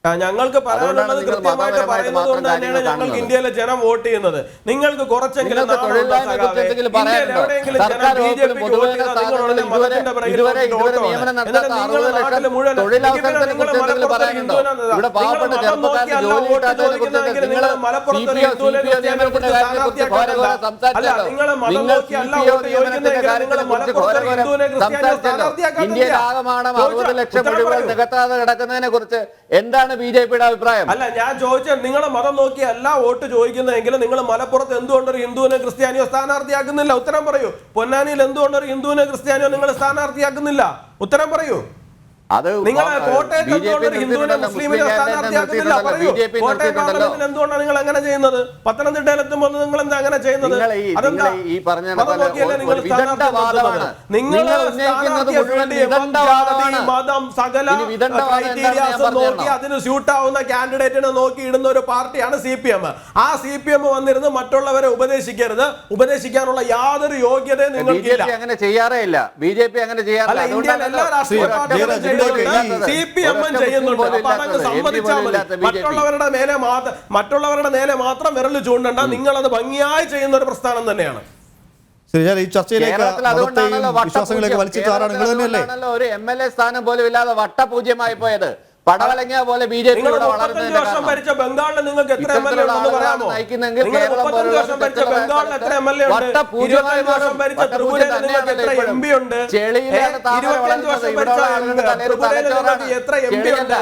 ഞങ്ങൾക്ക് പറയാനുള്ളത് നിങ്ങൾ കൃത്യമായിട്ട് മതപരമായിട്ട് പറയുന്നത് മാത്രം കൊണ്ട് തന്നെയാണ് കാര്യങ്ങൾ ഞങ്ങൾക്ക് കാണുന്നത്. ഇന്ത്യയിലെ ജനം വോട്ട് ചെയ്യുന്നത്. നിങ്ങൾക്ക് കുറച്ചെങ്കിലും നിങ്ങൾക്ക് നാളുണ്ടോ തൊഴിലില്ലായ്മയെ സഖാവേ? കുറിച്ചെങ്കിലും ഇന്ത്യയിൽ പറയാനുണ്ടോ? എവിടെയെങ്കിലും ജനം സർക്കാർ ബി ജെ വകുപ്പിലും പിക്ക് പൊതുമേഖലാ വോട്ട് ചെയ്താൽ നിങ്ങൾ ഉടനെ സ്ഥാപനങ്ങളിൽ മതത്തിന്റെ പിറകിൽ ഇതുവരെ ഓട്ടമാണ്. നിയമനം എന്നിട്ട് നടത്താത്ത നിങ്ങളുടെ 60 നാട്ടിൽ ലക്ഷം മുഴുവൻ തൊഴിലവസരത്തിനെ നിങ്ങളുടെ കുറിച്ചെങ്കിലും മലപ്പുറത്ത് പറയാനുണ്ടോ? ഹിന്ദുവിനാണ് ഇവിടെ പാവപ്പെട്ട നിങ്ങൾ മതം ചെറുപ്പക്കാർക്ക് നോക്കിയല്ല ജോലി വോട്ട് കിട്ടാത്തതിനെ ചോദിക്കുന്നതെങ്കിൽ കുറിച്ച് നിങ്ങൾ മലപ്പുറത്ത് ഒരു ഹിന്ദുവിനെ ക്രിസ്ത്യാനിയെ കുറിച്ച് സ്ഥാനാർത്ഥിയാക്കണ്ട. അല്ല, നിങ്ങൾ മതം നോക്കിയല്ല വോട്ട് ചോദിക്കുന്നതെങ്കിൽ നിങ്ങൾ മലപ്പുറത്ത് ഒരു ഹിന്ദുവിനെ ക്രിസ്ത്യാനിയെ സ്ഥാനാർത്ഥിയാക്കാൻ ഇന്ത്യയിൽ ആകമാനം 60 ലക്ഷം ഒഴിവുകൾ നികത്താതെ കിടക്കുന്നതിനെ കുറിച്ച് എന്താണ് BJPയുടെ അഭിപ്രായം? അല്ല, ഞാൻ ചോദിച്ചത് നിങ്ങളെ മതം നോക്കിയല്ല വോട്ട് ചോദിക്കുന്നതെങ്കിൽ നിങ്ങൾ മലപ്പുറത്ത് എന്തുകൊണ്ടൊരു ഹിന്ദുവിനെ ക്രിസ്ത്യാനിയോ സ്ഥാനാർത്ഥിയാക്കുന്നില്ല? ഉത്തരം പറയൂ. പൊന്നാനിയിൽ എന്തുകൊണ്ടൊരു ഹിന്ദുവിനെ ക്രിസ്ത്യാനിയോ നിങ്ങൾ സ്ഥാനാർത്ഥിയാക്കുന്നില്ല? ഉത്തരം പറയൂ. അത് നിങ്ങൾ കോട്ടയത്ത് എന്തുകൊണ്ടൊരു ഹിന്ദുവിനെ മുസ്ലിമിനെ സ്ഥാനാർത്ഥിയാക്കുന്നില്ല? പറയൂ. കോട്ടയം പാർലമെന്റിൽ എന്തുകൊണ്ടാണ് നിങ്ങൾ അങ്ങനെ ചെയ്യുന്നത്? പത്തനംതിട്ടയിൽ എത്തുമ്പോൾ നിങ്ങൾ എന്താ അങ്ങനെ ചെയ്യുന്നത്? അതെന്താ? മതം നോക്കിയല്ലേ നിങ്ങൾ സ്ഥാനാർത്ഥിയാക്കുന്നത്? നിങ്ങൾ മതം സകല ക്രൈറ്റീരിയാസ് നോക്കി അതിന് സ്യൂട്ടാവുന്ന കാൻഡിഡേറ്റിനെ നോക്കി ഇടുന്ന ഒരു പാർട്ടിയാണ് CPM. ആ CPM വന്നിരുന്ന് മറ്റുള്ളവരെ ഉപദേശിക്കാനുള്ള യാതൊരു യോഗ്യതയും നിങ്ങൾക്കില്ല. അങ്ങനെ ചെയ്യാറേ ഇല്ല. BJP അങ്ങനെ ചെയ്യാറില്ല. ഇന്ത്യയിൽ എല്ലാ രാഷ്ട്രീയ പാർട്ടികളും CPM ചെയ്യുന്നുണ്ട്. അപ്പൊ അതങ്ങ് സമ്മതിച്ചാൽ മതി. മറ്റുള്ളവരുടെ നേരെ മാത്രം വിരൽ ചൂണ്ടണ്ട. നിങ്ങൾ അത് ഭംഗിയായി ചെയ്യുന്ന ഒരു പ്രസ്ഥാനം തന്നെയാണ്. ശരി, ഈ ചർച്ചയിലേക്ക് വിശ്വാസങ്ങളിലേക്ക് വലിച്ചിട്ടാറാണ് നിങ്ങൾ തന്നെയല്ലേ? ഒരു MLA സ്ഥാനം പോലും ഇല്ലാതെ വട്ടപൂജ്യമായി പോയത്. പടവലങ്ങിയ പോലെ BJP നിങ്ങൾ 35 വർഷം ഭരിച്ച ബംഗാളിൽ നിങ്ങൾക്ക് എത്ര MLA ഉണ്ടെന്ന് പറയാമോ? നിങ്ങൾ 35 വർഷം ഭരിച്ച ബംഗാളിൽ എത്ര MLA ഉണ്ട്? 25 വർഷം ഭരിച്ച ത്രിപുരയിൽ നിങ്ങൾക്ക് എത്ര MP ഉണ്ട്? 25 വർഷം ഭരിച്ച ത്രിപുരയിൽ നിങ്ങൾക്ക് എത്ര MP ഉണ്ട്?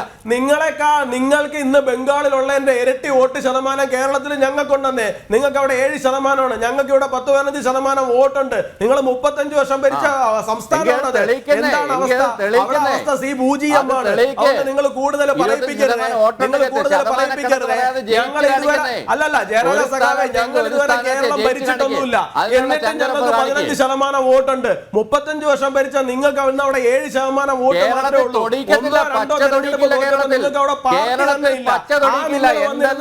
നിങ്ങൾക്ക് ഇന്ന് ബംഗാളിലുള്ളതിന്റെ ഇരട്ടി വോട്ട് ശതമാനം കേരളത്തിൽ ഞങ്ങൾക്കുണ്ടെന്നേ. നിങ്ങൾക്ക് അവിടെ 7%, ഞങ്ങൾക്ക് ഇവിടെ 10-15% വോട്ടുണ്ട്. നിങ്ങൾ 35 വർഷം ഭരിച്ച സംസ്ഥാനമാണത്. എന്താണ് അവസ്ഥ? അവിടെ അവസ്ഥ സി പൂജ്യമാണ്. അതുകൊണ്ട് നിങ്ങൾ കൂടുതൽ പറയിപ്പിക്കരുത്. ഞങ്ങൾ ഇതുവരെ അല്ലല്ല ജയരാജ സഖാവേ, ഞങ്ങൾ ഇതുവരെ കേരളം ഭരിച്ചിട്ടൊന്നുമില്ല. എന്നിട്ടും ഞങ്ങൾക്ക് 15% വോട്ടുണ്ട്. 35 വർഷം ഭരിച്ച നിങ്ങൾക്ക് അവിടെ 7% വോട്ട് മാത്രമേ ഉള്ളൂ. 1-2 നിങ്ങൾക്ക് അവിടെ പാർട്ടി തന്നെ ഇല്ല.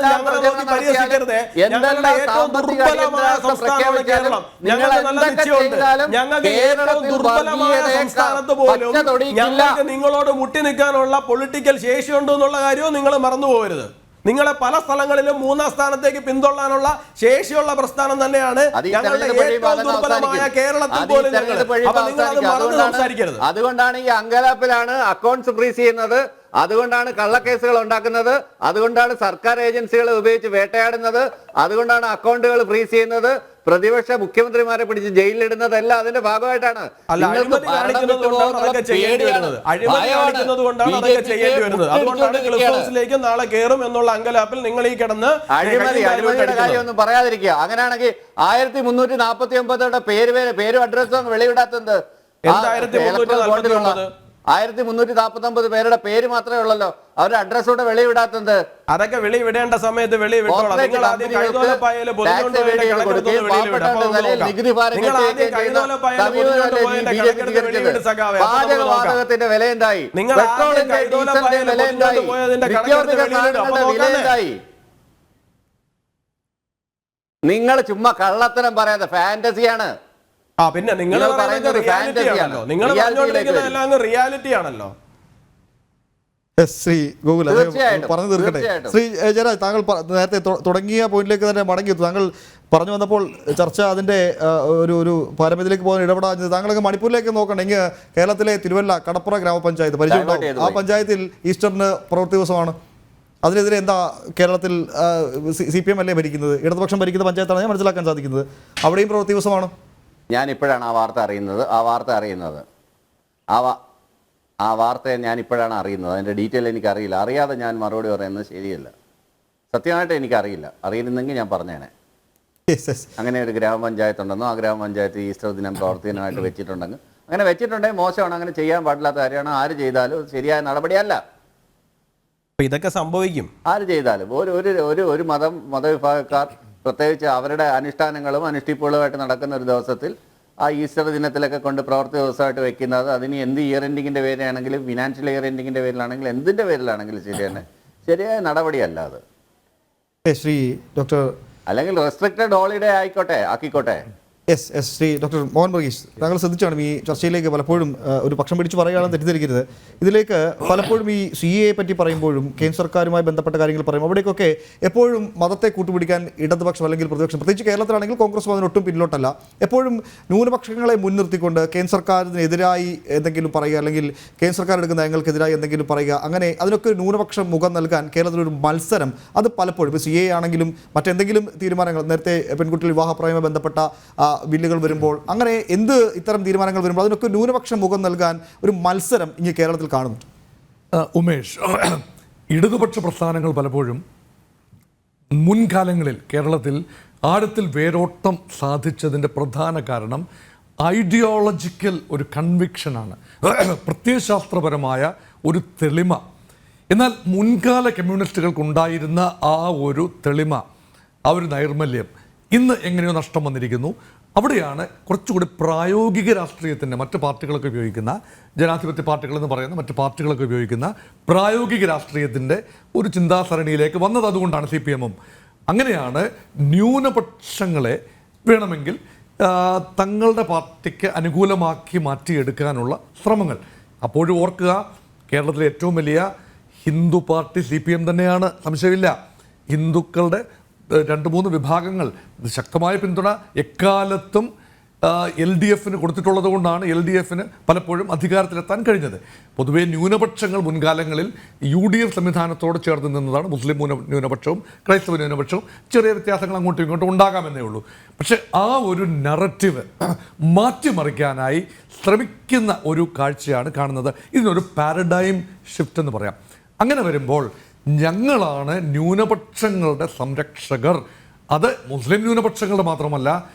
ഞങ്ങളെ നോക്കി പരിഹസിക്കരുത്. ഞങ്ങളുടെ ഏറ്റവും ദുർബലമായ സംസ്ഥാനമാണ് കേരളം. ഞങ്ങൾക്ക് നല്ല നിശ്ചയമുണ്ട്. ഞങ്ങൾക്ക് ഏറ്റവും ദുർബലമായ സംസ്ഥാനത്ത് പോലും ഞങ്ങൾക്ക് നിങ്ങളോട് മുട്ടി നിൽക്കാനുള്ള പൊളിറ്റിക്കൽ ശേഷിയുണ്ട് എന്നുള്ള കാര്യവും നിങ്ങൾ മറന്നുപോകരുത്. നിങ്ങളെ പല സ്ഥലങ്ങളിലും 3ാം സ്ഥാനത്തേക്ക് പിന്തള്ളാനുള്ള ശേഷിയുള്ള പ്രസ്ഥാനം തന്നെയാണ് ഞങ്ങളുടെ ഏറ്റവും ദുർബലമായ കേരളത്തിൽ പോലും. അപ്പൊ നിങ്ങൾ അത് മറന്ന് സംസാരിക്കരുത്. അതുകൊണ്ടാണ് ഈ അങ്കലാപ്പിലാണ് അക്കൗണ്ട്സ് ഫ്രീസ് ചെയ്യുന്നത്. അതുകൊണ്ടാണ് കള്ളക്കേസുകൾ ഉണ്ടാക്കുന്നത്. അതുകൊണ്ടാണ് സർക്കാർ ഏജൻസികളെ ഉപയോഗിച്ച് വേട്ടയാടുന്നത്. അതുകൊണ്ടാണ് അക്കൗണ്ടുകൾ ഫ്രീസ് ചെയ്യുന്നത്. പ്രതിപക്ഷ മുഖ്യമന്ത്രിമാരെ പിടിച്ച് ജയിലിലിടുന്നതെല്ലാം അതിന്റെ ഭാഗമായിട്ടാണ്. അഴിമതി കാണിക്കുന്നത് കൊണ്ടാണ് അതൊക്കെ ചെയ്യേണ്ടി വരുന്നത്. അതുകൊണ്ടാണ് ക്ലിഫ്ഹൗസിലേക്ക് നാളെ കയറും എന്നുള്ള അങ്കലാപ്പിൽ നിങ്ങൾ ഈ കിടന്ന് അഴിമതിയുടെ കാര്യമൊന്നും പറയാതിരിക്കുക. അങ്ങനെയാണെങ്കിൽ 1349 പേരും അഡ്രസ്സും വെളിവിടാത്തത്. 1349 പേരുടെ പേര് മാത്രമേ ഉള്ളല്ലോ. അവരുടെ അഡ്രസ് കൂടെ വെളിവിടാത്തത്. അതൊക്കെ വെളിവിടേണ്ട സമയത്ത് വെളിവിട്ടോളാം. നിങ്ങൾ ആദ്യം കൈതോലപ്പായയില് പൊതിഞ്ഞോണ്ട് പോയതിന്റെ കണക്കെടുത്ത് വെളിവിടും. പാചകവാതകത്തിന്റെ വില എന്തായി? പെട്രോളിന്റെ ഡീസലിന്റെ വില എന്തായി? നിത്യോപയോഗ സാധനങ്ങളുടെ വില എന്തായി? നിങ്ങൾ ചുമ്മാ കള്ളത്തരം പറയാതെ ഫാന്റസിയാണ്. പിന്നെ നിങ്ങൾ പറയുന്നത് റിയാലിറ്റി ആണല്ലോ. നിങ്ങൾ പറഞ്ഞുകൊണ്ടിരിക്കുന്നത് എല്ലാം റിയാലിറ്റി ആണല്ലോ. ശ്രീ ഗോകുൽ പറഞ്ഞു തീർക്കട്ടെ. ശ്രീ ജയരാജ്, താങ്കൾ നേരത്തെ തുടങ്ങിയ പോയിന്റിലേക്ക് തന്നെ മടങ്ങിയെത്തു. താങ്കൾ പറഞ്ഞു വന്നപ്പോൾ ചർച്ച അതിൻ്റെ ഒരു പാരമ്പര്യത്തിലേക്ക് പോകാൻ ഇടപെടാൻ താങ്കളൊക്കെ മണിപ്പൂരിലേക്ക് നോക്കണമെങ്കിൽ കേരളത്തിലെ തിരുവല്ല കടപ്പുറ ഗ്രാമപഞ്ചായത്ത് പരിചയമുണ്ടാവും. ആ പഞ്ചായത്തിൽ ഈസ്റ്ററിന് പ്രവൃത്തി ദിവസമാണ്. അതിനെതിരെ എന്താ കേരളത്തിൽ CPM അല്ലേ ഭരിക്കുന്നത്? ഇടതുപക്ഷം ഭരിക്കുന്ന പഞ്ചായത്താണ് ഞാൻ മനസ്സിലാക്കാൻ സാധിക്കുന്നത്. അവിടെയും പ്രവൃത്തി ദിവസമാണ്. ഞാൻ ഇപ്പോഴാണ് ആ വാർത്ത അറിയുന്നത്. ആ വാർത്തയെ ഞാൻ ഇപ്പോഴാണ് അറിയുന്നത്. അതിൻ്റെ ഡീറ്റെയിൽ എനിക്കറിയില്ല. അറിയാതെ ഞാൻ മറുപടി പറയുന്നത് ശരിയല്ല. സത്യമായിട്ട് എനിക്കറിയില്ല. അറിയുന്നെങ്കിൽ ഞാൻ പറഞ്ഞേനെ. അങ്ങനെ ഒരു ഗ്രാമപഞ്ചായത്ത് ഉണ്ടെന്നോ ആ ഗ്രാമപഞ്ചായത്ത് ഈസ്റ്റർ ദിനം പ്രവർത്തനമായിട്ട് വെച്ചിട്ടുണ്ടെങ്കിൽ അങ്ങനെ വെച്ചിട്ടുണ്ടെങ്കിൽ മോശമാണ്. അങ്ങനെ ചെയ്യാൻ പാടില്ലാത്ത കാര്യമാണ്. ആര് ചെയ്താലും ശരിയായ നടപടിയല്ല. ഇതൊക്കെ സംഭവിക്കും. ആര് ചെയ്താലും ഒരു മതവിഭാഗക്കാർ പ്രത്യേകിച്ച് അവരുടെ അനുഷ്ഠാനങ്ങളും അനുഷ്ഠിപ്പുകളുമായിട്ട് നടക്കുന്ന ഒരു ദിവസത്തിൽ ആ ഈസ്റ്റർ ദിനത്തിലൊക്കെ കൊണ്ട് പ്രവൃത്തി ദിവസമായിട്ട് വെക്കുന്നത് അതിന് എന്ത് ഇയർ എൻഡിങ്ങിൻ്റെ പേരാണെങ്കിലും ഫിനാൻഷ്യൽ ഇയർ എൻഡിങ്ങിൻ്റെ പേരിലാണെങ്കിലും എന്തിൻ്റെ പേരിലാണെങ്കിലും ശരിയായ നടപടിയല്ല അത്. ശ്രീ ഡോക്ടർ അല്ലെങ്കിൽ റെസ്ട്രിക്റ്റഡ് ഹോളിഡേ ആക്കിക്കോട്ടെ. ശ്രീ ഡോക്ടർ മോഹൻ വർഗീസ്, താങ്കൾ ശ്രദ്ധിച്ചാണ് ഈ ചർച്ചയിലേക്ക് പലപ്പോഴും ഒരു പക്ഷം പിടിച്ച് പറയുകയാണെന്ന് തെറ്റിദ്ധരിക്കരുത്. ഇതിലേക്ക് പലപ്പോഴും ഈ CAA പറ്റി പറയുമ്പോഴും കേന്ദ്ര സർക്കാരുമായി ബന്ധപ്പെട്ട കാര്യങ്ങൾ പറയും, അവിടേക്കൊക്കെ എപ്പോഴും മതത്തെ കൂട്ടുപിടിക്കാൻ ഇടതുപക്ഷം അല്ലെങ്കിൽ പ്രതിപക്ഷം, പ്രത്യേകിച്ച് കേരളത്തിലാണെങ്കിൽ കോൺഗ്രസ് അതിനൊട്ടും പിന്നിലോട്ടല്ല, എപ്പോഴും ന്യൂനപക്ഷങ്ങളെ മുൻനിർത്തിക്കൊണ്ട് കേന്ദ്ര സർക്കാരിനെതിരായി എന്തെങ്കിലും പറയുക അല്ലെങ്കിൽ കേന്ദ്ര സർക്കാർ എടുക്കുന്ന നയങ്ങൾക്കെതിരായി എന്തെങ്കിലും പറയുക, അങ്ങനെ അതിനൊക്കെ ന്യൂനപക്ഷം മുഖം നൽകാൻ കേരളത്തിലൊരു മത്സരം അത് പലപ്പോഴും ഇപ്പോൾ CAA ആണെങ്കിലും മറ്റെന്തെങ്കിലും തീരുമാനങ്ങൾ, നേരത്തെ പെൺകുട്ടികൾ വിവാഹപ്രായവുമായി ബന്ധപ്പെട്ട ബില്ലുകൾ വരുമ്പോൾ, അങ്ങനെ ഇത്തരം തീരുമാനങ്ങൾ വരുമ്പോൾ അതിനൊക്കെ ന്യൂനപക്ഷം മുഖം നൽകാൻ ഒരു മത്സരം ഇനി കേരളത്തിൽ കാണുന്നുണ്ട്. ഉമേഷ്, ഇടതുപക്ഷ പ്രസ്ഥാനങ്ങൾ പലപ്പോഴും മുൻകാലങ്ങളിൽ കേരളത്തിൽ ആഴത്തിൽ വേരോട്ടം സാധിച്ചതിൻ്റെ പ്രധാന കാരണം ഐഡിയോളജിക്കൽ ഒരു കൺവിക്ഷനാണ്, പ്രത്യയശാസ്ത്രപരമായ ഒരു തെളിമ. എന്നാൽ മുൻകാല കമ്മ്യൂണിസ്റ്റുകൾക്കുണ്ടായിരുന്ന ആ ഒരു തെളിമ, ആ ഒരു നൈർമല്യം ഇന്ന് എങ്ങനെയോ നഷ്ടം വന്നിരിക്കുന്നു. അവിടെയാണ് കുറച്ചുകൂടി പ്രായോഗിക രാഷ്ട്രീയത്തിൻ്റെ മറ്റ് പാർട്ടികളൊക്കെ ഉപയോഗിക്കുന്ന, ജനാധിപത്യ പാർട്ടികൾ എന്ന് പറയുന്ന മറ്റ് പാർട്ടികളൊക്കെ ഉപയോഗിക്കുന്ന പ്രായോഗിക രാഷ്ട്രീയത്തിൻ്റെ ഒരു ചിന്താസരണിയിലേക്ക് വന്നത്. അതുകൊണ്ടാണ് CPM-ഉം. അങ്ങനെയാണ് ന്യൂനപക്ഷങ്ങളെ വേണമെങ്കിൽ തങ്ങളുടെ പാർട്ടിക്ക് അനുകൂലമാക്കി മാറ്റിയെടുക്കാനുള്ള ശ്രമങ്ങൾ. അപ്പോഴും ഓർക്കുക, കേരളത്തിലെ ഏറ്റവും വലിയ ഹിന്ദു പാർട്ടി CPM തന്നെയാണ്, സംശയമില്ല. ഹിന്ദുക്കളുടെ 2-3 വിഭാഗങ്ങൾ ശക്തമായ പിന്തുണ എക്കാലത്തും LDF-ന് കൊടുത്തിട്ടുള്ളത് കൊണ്ടാണ് LDF-ന് പലപ്പോഴും അധികാരത്തിലെത്താൻ കഴിഞ്ഞത്. പൊതുവേ ന്യൂനപക്ഷങ്ങൾ മുൻകാലങ്ങളിൽ UDF സംവിധാനത്തോട് ചേർന്ന് നിന്നതാണ്. മുസ്ലിം ന്യൂനപക്ഷവും ക്രൈസ്തവ ന്യൂനപക്ഷവും ചെറിയ വ്യത്യാസങ്ങൾ അങ്ങോട്ടും ഇങ്ങോട്ടും ഉണ്ടാകാമെന്നേ ഉള്ളൂ. പക്ഷേ ആ ഒരു നറേറ്റീവ് മാറ്റിമറിക്കാനായി ശ്രമിക്കുന്ന ഒരു കാഴ്ചയാണ് കാണുന്നത്. ഇതിനൊരു പാരഡൈം ഷിഫ്റ്റ് എന്ന് പറയാം. അങ്ങനെ വരുമ്പോൾ ഞങ്ങളാണ് ന്യൂനപക്ഷങ്ങളുടെ സംരക്ഷകർ. അത് മുസ്ലിം ന്യൂനപക്ഷങ്ങളുടെ മാത്രമല്ല,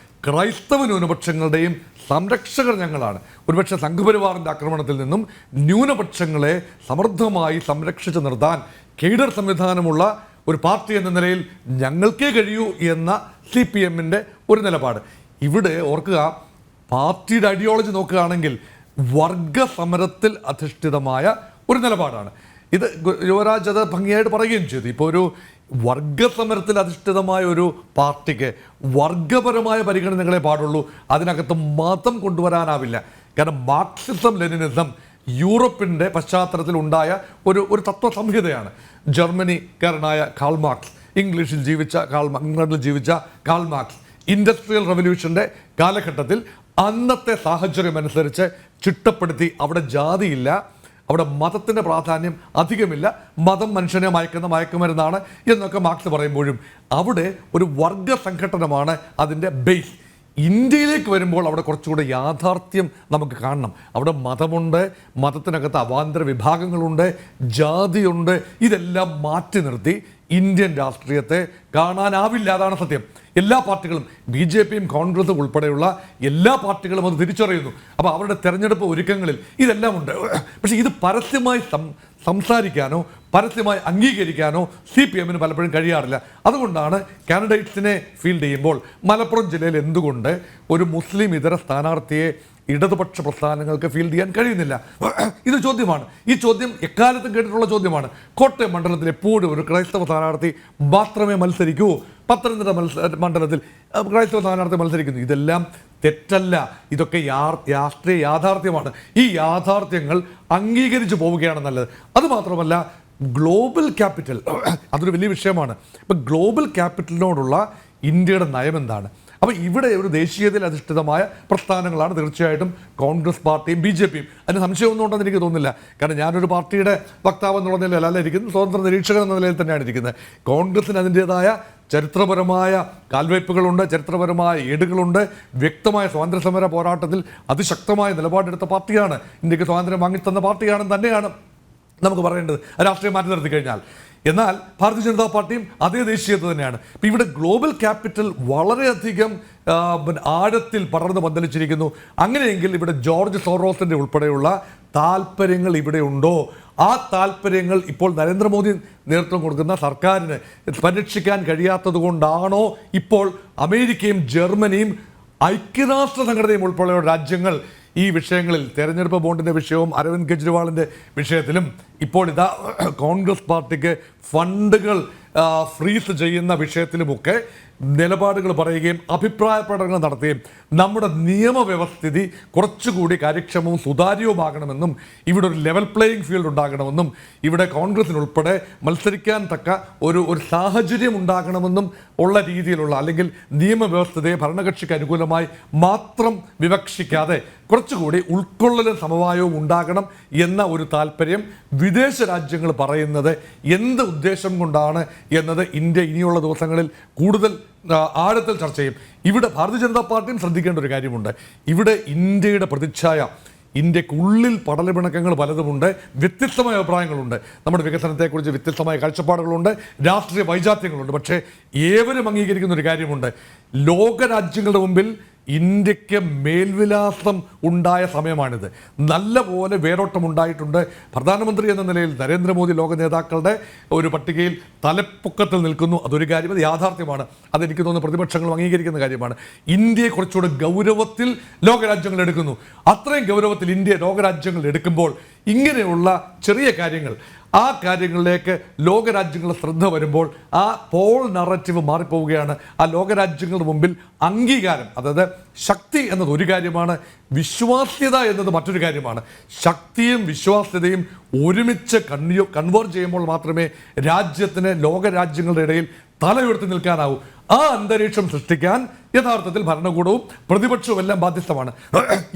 ക്രൈസ്തവ ന്യൂനപക്ഷങ്ങളുടെയും സംരക്ഷകർ ഞങ്ങളാണ്. ഒരുപക്ഷെ സംഘപരിവാറിൻ്റെ ആക്രമണത്തിൽ നിന്നും ന്യൂനപക്ഷങ്ങളെ സമൃദ്ധമായി സംരക്ഷിച്ചു നിർത്താൻ കേഡർ സംവിധാനമുള്ള ഒരു പാർട്ടി എന്ന നിലയിൽ ഞങ്ങൾക്കേ കഴിയൂ എന്ന CPM-ൻ്റെ ഒരു നിലപാട്. ഇവിടെ ഓർക്കുക, പാർട്ടിയുടെ ഐഡിയോളജി നോക്കുകയാണെങ്കിൽ വർഗസമരത്തിൽ അധിഷ്ഠിതമായ ഒരു നിലപാടാണ്. ഇത് യുവരാജ് അത് ഭംഗിയായിട്ട് പറയുകയും ചെയ്തു. ഇപ്പോൾ ഒരു വർഗസമരത്തിൽ അധിഷ്ഠിതമായ ഒരു പാർട്ടിക്ക് വർഗപരമായ പരിഗണനകളെ പാടുള്ളൂ, അതിനകത്ത് മതം കൊണ്ടുവരാനാവില്ല. കാരണം മാർക്സിസം ലെനിനിസം യൂറോപ്പിൻ്റെ പശ്ചാത്തലത്തിൽ ഉണ്ടായ ഒരു തത്വസംഹിതയാണ്. ജർമ്മനിക്കാരനായ കാൾ മാർക്സ്, ഇംഗ്ലണ്ടിൽ ജീവിച്ച കാൾ മാർക്സ് ഇൻഡസ്ട്രിയൽ റവല്യൂഷൻ്റെ കാലഘട്ടത്തിൽ അന്നത്തെ സാഹചര്യം അനുസരിച്ച് ചിട്ടപ്പെടുത്തി. അവിടെ ജാതിയില്ല, അവിടെ മതത്തിൻ്റെ പ്രാധാന്യം അധികമില്ല, മതം മനുഷ്യനെ മയക്കുമരുന്നാണ് എന്നൊക്കെ മാർക്സ് പറയുമ്പോഴും അവിടെ ഒരു വർഗ സംഘടനമാണ് അതിൻ്റെ ബേസ്. ഇന്ത്യയിലേക്ക് വരുമ്പോൾ അവിടെ കുറച്ചുകൂടെ യാഥാർത്ഥ്യം നമുക്ക് കാണണം. അവിടെ മതമുണ്ട്, മതത്തിനകത്ത് അവാന്തര വിഭാഗങ്ങളുണ്ട്, ജാതിയുണ്ട്. ഇതെല്ലാം മാറ്റി നിർത്തി ഇന്ത്യൻ രാഷ്ട്രീയത്തെ കാണാനാവില്ല. അതാണ് സത്യം. എല്ലാ പാർട്ടികളും, BJP-യും കോൺഗ്രസും ഉൾപ്പെടെയുള്ള എല്ലാ പാർട്ടികളും അത് തിരിച്ചറിയുന്നു. അപ്പോൾ അവരുടെ തെരഞ്ഞെടുപ്പ് ഒരുക്കങ്ങളിൽ ഇതെല്ലാം ഉണ്ട്. പക്ഷേ ഇത് പരസ്യമായി സംസാരിക്കാനോ പരസ്യമായി അംഗീകരിക്കാനോ CPM-ന് പലപ്പോഴും കഴിയാറില്ല. അതുകൊണ്ടാണ് കാൻഡിഡേറ്റ്സിനെ ഫീൽഡ് ചെയ്യുമ്പോൾ മലപ്പുറം ജില്ലയിൽ എന്തുകൊണ്ട് ഒരു മുസ്ലിം ഇതര സ്ഥാനാർത്ഥിയെ ഇടതുപക്ഷ പ്രസ്ഥാനങ്ങൾക്ക് ഫീൽഡ് ചെയ്യാൻ കഴിയുന്നില്ല? ഇത് ചോദ്യമാണ്. ഈ ചോദ്യം എക്കാലത്തും കേട്ടിട്ടുള്ള ചോദ്യമാണ്. കോട്ടയം മണ്ഡലത്തിൽ എപ്പോഴും ഒരു ക്രൈസ്തവ സ്ഥാനാർത്ഥി മാത്രമേ മത്സരിക്കൂ, പത്തനംതിട്ട മണ്ഡലത്തിൽ ക്രൈസ്തവ സ്ഥാനാർത്ഥി മത്സരിക്കുന്നു. ഇതെല്ലാം തെറ്റല്ല, ഇതൊക്കെ രാഷ്ട്രീയ യാഥാർത്ഥ്യമാണ്. ഈ യാഥാർത്ഥ്യങ്ങൾ അംഗീകരിച്ചു പോവുകയാണ് നല്ലത്. അതുമാത്രമല്ല, ഗ്ലോബൽ ക്യാപിറ്റൽ അതൊരു വലിയ വിഷയമാണ്. ഇപ്പം ഗ്ലോബൽ ക്യാപിറ്റലിനോടുള്ള ഇന്ത്യയുടെ നയം എന്താണ്? അപ്പോൾ ഇവിടെ ഒരു ദേശീയതയിൽ അധിഷ്ഠിതമായ പ്രസ്ഥാനങ്ങളാണ് തീർച്ചയായിട്ടും കോൺഗ്രസ് പാർട്ടിയും BJP-യും. അതിന് സംശയമൊന്നും ഉണ്ടെന്ന് എനിക്ക് തോന്നുന്നില്ല. കാരണം ഞാനൊരു പാർട്ടിയുടെ വക്താവ് എന്നുള്ള നിലയിലല്ല ഇരിക്കുന്നത്, സ്വതന്ത്ര നിരീക്ഷകൻ എന്ന നിലയിൽ തന്നെയാണ് ഇരിക്കുന്നത്. കോൺഗ്രസിന് അതിൻ്റേതായ ചരിത്രപരമായ കാൽവയ്പ്പുകളുണ്ട്, ചരിത്രപരമായ ഏടുകളുണ്ട്. വ്യക്തമായ സ്വാതന്ത്ര്യസമര പോരാട്ടത്തിൽ അതിശക്തമായ നിലപാടെടുത്ത പാർട്ടിയാണ്, ഇന്ത്യക്ക് സ്വാതന്ത്ര്യം വാങ്ങിത്തന്ന പാർട്ടിയാണെന്ന് തന്നെയാണ് നമുക്ക് പറയേണ്ടത്, രാഷ്ട്രീയം മാറ്റി നിർത്തി കഴിഞ്ഞാൽ. എന്നാൽ ഭാരതീയ ജനതാ പാർട്ടിയും അതേ ദേശീയത തന്നെയാണ്. ഇപ്പം ഇവിടെ ഗ്ലോബൽ ക്യാപിറ്റൽ വളരെയധികം ആഴത്തിൽ പടർന്ന് പന്തലിച്ചിരിക്കുന്നു. അങ്ങനെയെങ്കിൽ ഇവിടെ ജോർജ് സോറോസിൻ്റെ ഉൾപ്പെടെയുള്ള താല്പര്യങ്ങൾ ഇവിടെ ഉണ്ടോ? ആ താല്പര്യങ്ങൾ ഇപ്പോൾ നരേന്ദ്രമോദി നേതൃത്വം കൊടുക്കുന്ന സർക്കാരിന് പരിരക്ഷിക്കാൻ കഴിയാത്തത് കൊണ്ടാണോ ഇപ്പോൾ അമേരിക്കയും ജർമ്മനിയും ഐക്യരാഷ്ട്ര സംഘടനയും ഉൾപ്പെടെയുള്ള രാജ്യങ്ങൾ ഈ വിഷയങ്ങളിൽ, തെരഞ്ഞെടുപ്പ് ബോണ്ടിൻ്റെ വിഷയവും അരവിന്ദ് കെജ്രിവാളിൻ്റെ വിഷയത്തിലും ഇപ്പോൾ ഇതാ കോൺഗ്രസ് പാർട്ടിക്ക് ഫണ്ടുകൾ ഫ്രീസ് ചെയ്യുന്ന വിഷയത്തിലുമൊക്കെ നിലപാടുകൾ പറയുകയും അഭിപ്രായ പ്രകടനങ്ങൾ നടത്തുകയും നമ്മുടെ നിയമവ്യവസ്ഥിതി കുറച്ചുകൂടി കാര്യക്ഷമവും സുതാര്യവുമാകണമെന്നും ഇവിടെ ഒരു ലെവൽ പ്ലേയിങ് ഫീൽഡ് ഉണ്ടാകണമെന്നും ഇവിടെ കോൺഗ്രസിനുൾപ്പെടെ മത്സരിക്കാൻ തക്ക ഒരു സാഹചര്യം ഉണ്ടാകണമെന്നും ഉള്ള രീതിയിലുള്ള അല്ലെങ്കിൽ നിയമവ്യവസ്ഥതയെ ഭരണകക്ഷിക്ക് അനുകൂലമായി മാത്രം വിവക്ഷിക്കാതെ കുറച്ചുകൂടി ഉൾക്കൊള്ളലും സമവായവും ഉണ്ടാകണം എന്ന ഒരു താല്പര്യം വിദേശ രാജ്യങ്ങൾ പറയുന്നത് എന്ത് ഉദ്ദേശം കൊണ്ടാണ് എന്നത് ഇന്ത്യ ഇനിയുള്ള ദിവസങ്ങളിൽ കൂടുതൽ ആഴത്തിൽ ചർച്ച ചെയ്യും. ഇവിടെ ഭാരതീയ ജനതാ പാർട്ടിയും ശ്രദ്ധിക്കേണ്ട ഒരു കാര്യമുണ്ട്. ഇവിടെ ഇന്ത്യയുടെ പ്രതിച്ഛായ, ഇന്ത്യക്കുള്ളിൽ പടലപിണക്കങ്ങൾ പലതുമുണ്ട്, വ്യത്യസ്തമായ അഭിപ്രായങ്ങളുണ്ട്, നമ്മുടെ വികസനത്തെക്കുറിച്ച് വ്യത്യസ്തമായ കാഴ്ചപ്പാടുകളുണ്ട്, രാഷ്ട്രീയ വൈജാത്യങ്ങളുണ്ട്. പക്ഷേ ഏവരും അംഗീകരിക്കുന്ന ഒരു കാര്യമുണ്ട്, ലോകരാജ്യങ്ങളുടെ മുമ്പിൽ ഇന്ത്യക്ക് മേൽവിലാസം ഉണ്ടായ സമയമാണിത്. നല്ലപോലെ വേരോട്ടം ഉണ്ടായിട്ടുണ്ട്. പ്രധാനമന്ത്രി എന്ന നിലയിൽ നരേന്ദ്രമോദി ലോക നേതാക്കളുടെ ഒരു പട്ടികയിൽ തലപ്പൊക്കത്തിൽ നിൽക്കുന്നു. അതൊരു കാര്യം, അത് യാഥാർത്ഥ്യമാണ്. അതെനിക്ക് തോന്നുന്നു പ്രതിപക്ഷങ്ങളും അംഗീകരിക്കുന്ന കാര്യമാണ്. ഇന്ത്യയെ കുറച്ചുകൂടെ ഗൗരവത്തിൽ ലോകരാജ്യങ്ങൾ എടുക്കുന്നു. അത്രയും ഗൗരവത്തിൽ ഇന്ത്യ ലോകരാജ്യങ്ങൾ എടുക്കുമ്പോൾ ഇങ്ങനെയുള്ള ചെറിയ കാര്യങ്ങൾ, ആ കാര്യങ്ങളിലേക്ക് ലോകരാജ്യങ്ങളുടെ ശ്രദ്ധ വരുമ്പോൾ ആ പോൾ നറേറ്റീവ് മാറിപ്പോവുകയാണ്. ആ ലോകരാജ്യങ്ങളുടെ മുമ്പിൽ അംഗീകാരം, അതായത് ശക്തി എന്നത് ഒരു കാര്യമാണ്, വിശ്വാസ്യത എന്നത് മറ്റൊരു കാര്യമാണ്. ശക്തിയും വിശ്വാസ്യതയും ഒരുമിച്ച് കൺവേർജ് ചെയ്യുമ്പോൾ മാത്രമേ രാജ്യത്തിന് ലോകരാജ്യങ്ങളുടെ ഇടയിൽ തല ഉയർത്തി നിൽക്കാനാവൂ. ആ അന്തരീക്ഷം സൃഷ്ടിക്കാൻ യഥാർത്ഥത്തിൽ ഭരണകൂടവും പ്രതിപക്ഷവും എല്ലാം ബാധ്യസ്ഥമാണ്.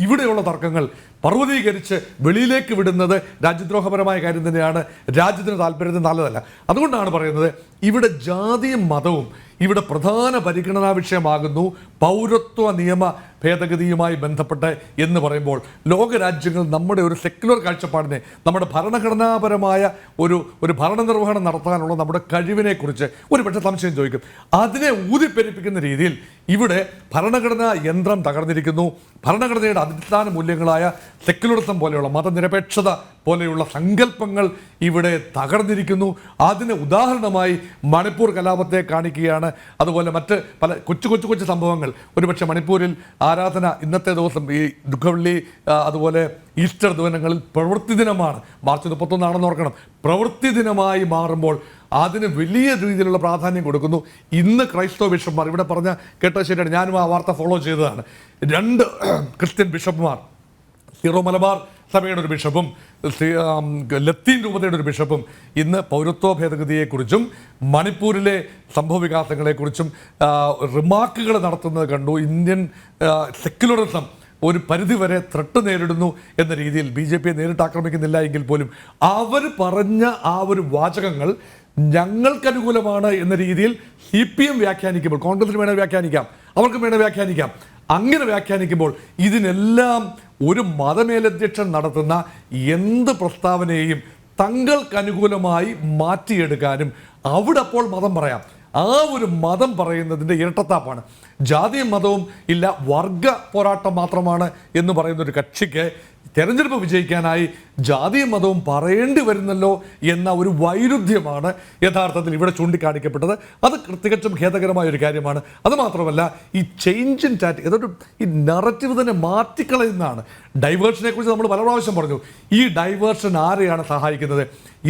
ഇവിടെയുള്ള തർക്കങ്ങൾ പർവ്വതീകരിച്ച് വെളിയിലേക്ക് വിടുന്നത് രാജ്യദ്രോഹപരമായ കാര്യം തന്നെയാണ്, രാജ്യത്തിന് താല്പര്യത്തിന് നല്ലതല്ല. അതുകൊണ്ടാണ് പറയുന്നത് ഇവിടെ ജാതിയും മതവും ഇവിടെ പ്രധാന പരിഗണനാ വിഷയമാകുന്നു പൗരത്വ നിയമ ഭേദഗതിയുമായി ബന്ധപ്പെട്ട് എന്ന് പറയുമ്പോൾ ലോകരാജ്യങ്ങൾ നമ്മുടെ ഒരു സെക്യുലർ കാഴ്ചപ്പാടിനെ, നമ്മുടെ ഭരണഘടനാപരമായ ഒരു ഭരണനിർവഹണം നടത്താനുള്ള നമ്മുടെ കഴിവിനെക്കുറിച്ച് ഒരു പക്ഷേ സംശയം ചോദിക്കും. അതിനെ ഊതിപ്പെരിപ്പിക്കുന്ന രീതിയിൽ ഇവിടെ ഭരണഘടനാ യന്ത്രം തകർന്നിരിക്കുന്നു. ഭരണഘടനയുടെ അടിസ്ഥാന മൂല്യങ്ങളായ സെക്യുലറിസം പോലെയുള്ള മതനിരപേക്ഷത പോലെയുള്ള സങ്കല്പങ്ങൾ ഇവിടെ തകർന്നിരിക്കുന്നു. അതിന് ഉദാഹരണമായി മണിപ്പൂർ കലാപത്തെ കാണിക്കുകയാണ്. അതുപോലെ മറ്റ് പല കൊച്ചു സംഭവങ്ങൾ. ഒരുപക്ഷെ മണിപ്പൂരിൽ ആരാധന ഇന്നത്തെ ദിവസം ഈ ദുഃഖവെള്ളി അതുപോലെ ഈസ്റ്റർ ദിവസങ്ങളിൽ പ്രവൃത്തി ദിനമാണ്. മാർച്ച് 31 ഓർക്കണം. പ്രവൃത്തി ദിനമായി മാറുമ്പോൾ അതിന് വലിയ രീതിയിലുള്ള പ്രാധാന്യം കൊടുക്കുന്നു. ഇന്ന് ക്രൈസ്തവ ബിഷപ്പ്മാർ, ഇവിടെ പറഞ്ഞ കേട്ടത് ശരിയാണ്, ഞാനും ആ വാർത്ത ഫോളോ ചെയ്തതാണ്, 2 ക്രിസ്ത്യൻ ബിഷപ്പ്മാർ, സീറോ മലബാർ സഭയുടെ ഒരു ബിഷപ്പും ലത്തീൻ രൂപതയുടെ ഒരു ബിഷപ്പും ഇന്ന് പൗരത്വ ഭേദഗതിയെക്കുറിച്ചും മണിപ്പൂരിലെ സംഭവവികാസങ്ങളെക്കുറിച്ചും റിമാർക്കുകൾ നടത്തുന്നത് കണ്ടു. ഇന്ത്യൻ സെക്യുലറിസം ഒരു പരിധിവരെ ത്രട്ട് നേരിടുന്നു എന്ന രീതിയിൽ BJP നേരിട്ട് ആക്രമിക്കുന്നില്ല എങ്കിൽ പോലും അവർ പറഞ്ഞ ആ ഒരു വാചകങ്ങൾ ഞങ്ങൾക്ക് അനുകൂലമാണ് എന്ന രീതിയിൽ CPM വ്യാഖ്യാനിക്കുമ്പോൾ, കോൺഗ്രസിന് വേണേൽ വ്യാഖ്യാനിക്കാം, അവർക്ക് വേണേൽ വ്യാഖ്യാനിക്കാം. അങ്ങനെ വ്യാഖ്യാനിക്കുമ്പോൾ ഇതിനെല്ലാം ഒരു മതമേലധ്യക്ഷൻ നടത്തുന്ന എന്ത് പ്രസ്താവനയെയും തങ്ങൾക്ക് അനുകൂലമായി മാറ്റിയെടുക്കാനും അവിടെ അപ്പോൾ മതം പറയാം. ആ ഒരു മതം പറയുന്നതിൻ്റെ ഇരട്ടത്താപ്പാണ്. ജാതിയും മതവും ഇല്ല, വർഗ പോരാട്ടം മാത്രമാണ് എന്ന് പറയുന്ന ഒരു കക്ഷിക്ക് തെരഞ്ഞെടുപ്പ് വിജയിക്കാനായി ജാതിയും മതവും പറയേണ്ടി വരുന്നല്ലോ എന്ന ഒരു വൈരുദ്ധ്യമാണ് യഥാർത്ഥത്തിൽ ഇവിടെ ചൂണ്ടിക്കാണിക്കപ്പെട്ടത്. അത് തികച്ചും ഖേദകരമായ ഒരു കാര്യമാണ്. അതുമാത്രമല്ല, ഈ ചേഞ്ച് ഇൻ ടാറ്റ് ഏതൊരു ഈ നറേറ്റീവ് തന്നെ മാറ്റിക്കളയുന്നതാണ്. ഡൈവേർഷനെ കുറിച്ച് നമ്മൾ പല പ്രാവശ്യം പറഞ്ഞു. ഈ ഡൈവേർഷൻ ആരെയാണ് സഹായിക്കുന്നത്?